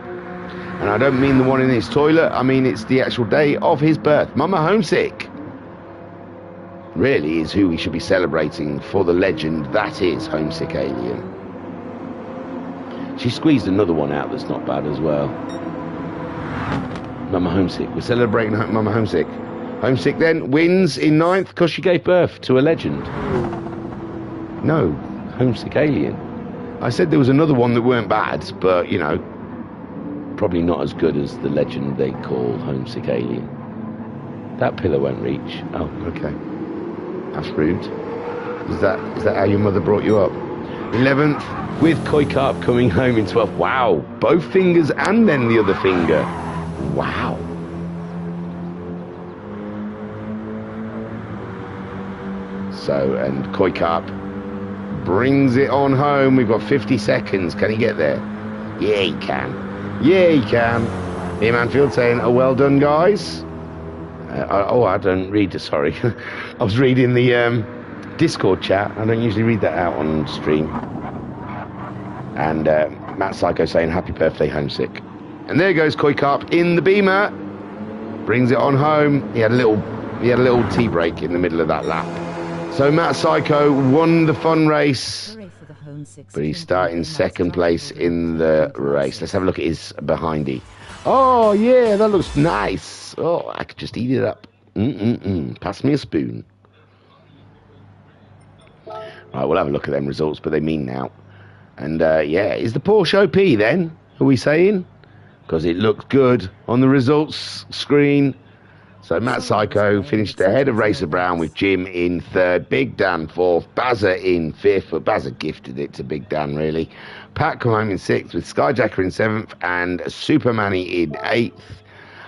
And I don't mean the one in his toilet, I mean it's the actual day of his birth. Mama Homesick really is who we should be celebrating for the legend that is Homesick Alien. She squeezed another one out that's not bad as well. Mama Homesick. We're celebrating Mama Homesick. Homesick then wins in 9th because she gave birth to a legend. No, Homesick Alien. I said there was another one that weren't bad, but, you know, probably not as good as the legend they call Homesick Alien. That pillar won't reach. Oh, okay. That's rude. Is that how your mother brought you up? 11th, with Koi Carp coming home in 12th. Wow, both fingers and then the other finger. Wow. So, and Koi Carp brings it on home. We've got 50 seconds. Can he get there? Yeah, he can. Yeah, he can. Ian Manfield saying, oh, well done, guys. I don't read, sorry. I was reading the Discord chat. I don't usually read that out on stream. And Matt Psycho saying, happy birthday, Homesick. And there goes Koi Carp in the Beamer. Brings it on home. He had a little tea break in the middle of that lap. So Matt Psycho won the fun race, but he's starting 2nd place in the race. Let's have a look at his behindy. Oh, yeah, that looks nice. Oh, I could just eat it up. Pass me a spoon. Right, we'll have a look at them results, but they mean now. And, yeah, is the Porsche OP then? Are we saying? Because it looked good on the results screen. So Matt Psycho finished ahead of Racer Brown with Jim in 3rd, Big Dan 4th, Bazza in 5th, but Bazza gifted it to Big Dan really. Pat come home in 6th with Skyjacker in 7th and Supermanny in 8th.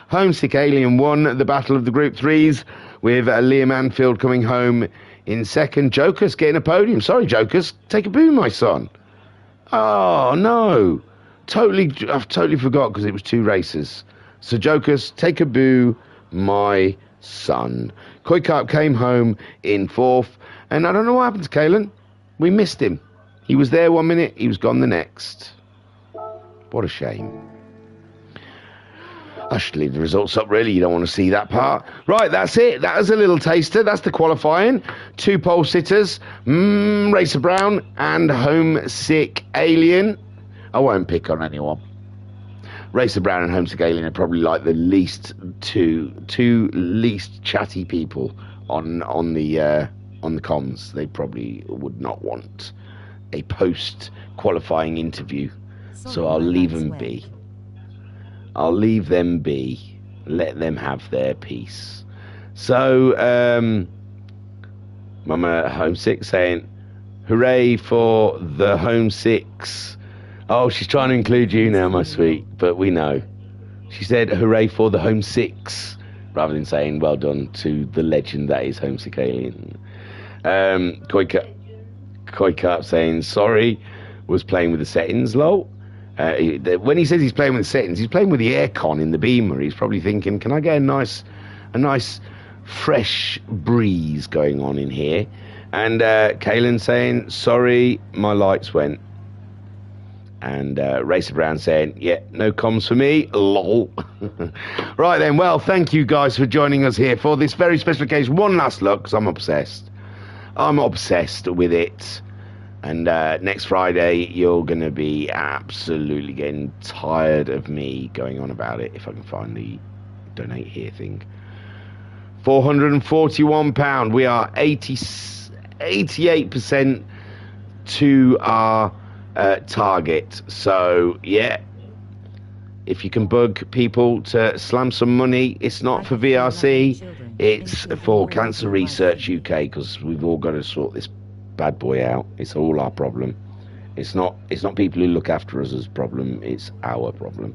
Homesick Alien won the battle of the Group 3s with Liam Anfield coming home in 2nd. Joker's getting a podium. Sorry, Joker's, take a boo, my son. Oh, no. I've totally forgot because it was 2 races. So Joker's, take a boo, my son. Koi Carp came home in 4th, and I don't know what happened to Kalen. We missed him. He was there 1 minute, he was gone the next. What a shame. I should leave the results up, really. You don't want to see that part. Right, that's it. That was a little taster. That's the qualifying. 2 pole sitters, Racer Brown and Homesick Alien. I won't pick on anyone. Racer Brown and Homesick Alien are probably like the least two least chatty people on the comms. They probably would not want a post qualifying interview, so I'll leave them be. I'll leave them be. Let them have their peace. So, Mama Homesick saying, "Hooray for the Homesicks." Oh, she's trying to include you now, my sweet, but we know. She said, hooray for the Homesicks, rather than saying, well done to the legend that is Homesick Alien. Koi Carp saying, sorry, was playing with the settings, lol. When he says he's playing with the settings, he's playing with the aircon in the Beamer. He's probably thinking, can I get a nice fresh breeze going on in here? And Kaylin saying, sorry, my lights went. And Racer Brown saying, yeah, no comms for me, lol. Right then, well, thank you guys for joining us here for this very special occasion. One last look, because I'm obsessed. I'm obsessed with it. And next Friday, you're going to be absolutely getting tired of me going on about it, if I can find the donate here thing. £441. We are 88% to our target. So yeah, if you can bug people to slam some money, it's not for VRC, it's for Cancer Research UK, because we've all got to sort this bad boy out. It's all our problem. It's not people who look after us as problem, it's our problem.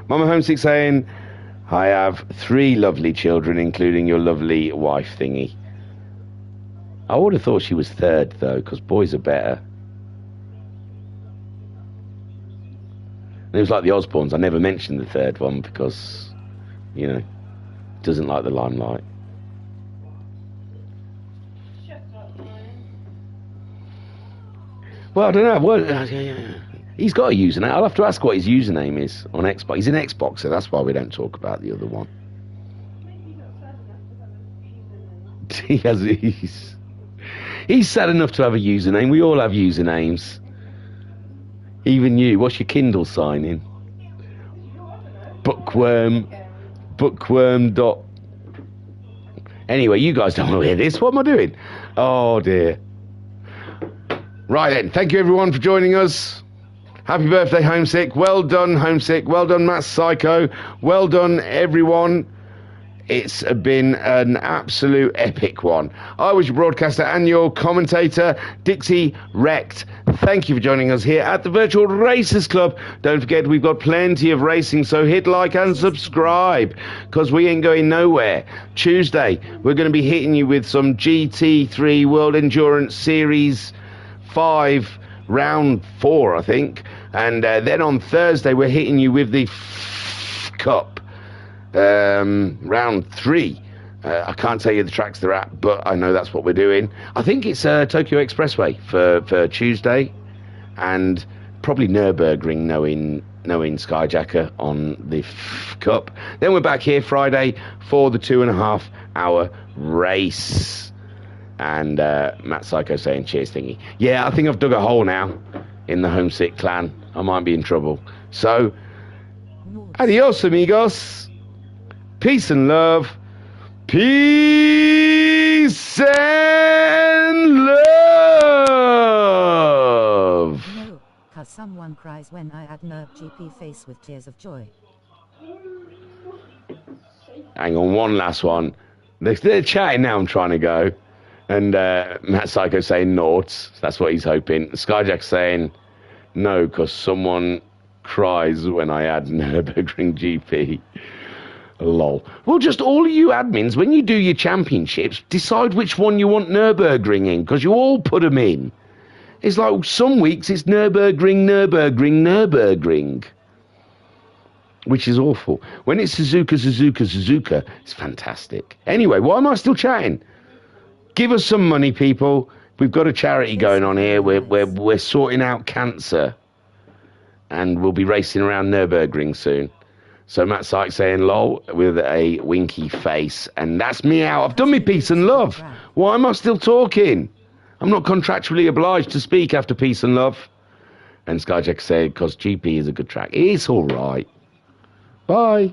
Mama Homesick saying, I have 3 lovely children, including your lovely wife thingy. I would have thought she was third, though, because boys are better. And it was like the Osbournes. I never mentioned the third one because, you know, doesn't like the limelight. Well, I don't know. What, he's got a username. I'll have to ask what his username is on Xbox. He's an Xboxer. That's why we don't talk about the other one. He's sad enough to have a username. We all have usernames. Even you. What's your Kindle sign in? Bookworm. Bookworm. Anyway, you guys don't want to hear this. What am I doing? Oh, dear. Right then. Thank you, everyone, for joining us. Happy birthday, Homesick. Well done, Homesick. Well done, Matt Psycho. Well done, everyone. It's been an absolute epic one. I was your broadcaster and your commentator, Dixie Wrecked. Thank you for joining us here at the Virtual Racers Club. Don't forget, we've got plenty of racing, so hit like and subscribe, because we ain't going nowhere. Tuesday, we're going to be hitting you with some GT3 World Endurance Series 5, round 4, I think. And then on Thursday, we're hitting you with the Cup. Round 3. I can't tell you the tracks they're at, but I know that's what we're doing. I think it's Tokyo Expressway for Tuesday, and probably Nürburgring, knowing Skyjacker on the Cup. Then we're back here Friday for the 2.5 hour race. And Matt Psycho saying cheers thingy. Yeah, I think I've dug a hole now in the Homesick clan. I might be in trouble. So, adios, amigos. Peace and love. Peace and love. No, cause someone cries when I add Nerve GP face with tears of joy. Hang on, one last one. They're chatting now, I'm trying to go. And Matt Psycho saying noughts. That's what he's hoping. Skyjack saying no, because someone cries when I add Nürburgring GP. Lol. Well, just all of you admins, when you do your championships, decide which one you want Nürburgring in, because you all put them in. It's like some weeks it's Nürburgring, which is awful. When it's Suzuka, it's fantastic. Anyway, why am I still chatting? Give us some money, people. We've got a charity going on here. We're sorting out cancer, and we'll be racing around Nürburgring soon. So Matt Sykes saying lol with a winky face, and that's me out. I've done me peace and love. Why am I still talking? I'm not contractually obliged to speak after peace and love. And Skyjack said, because GP is a good track. It's all right. Bye.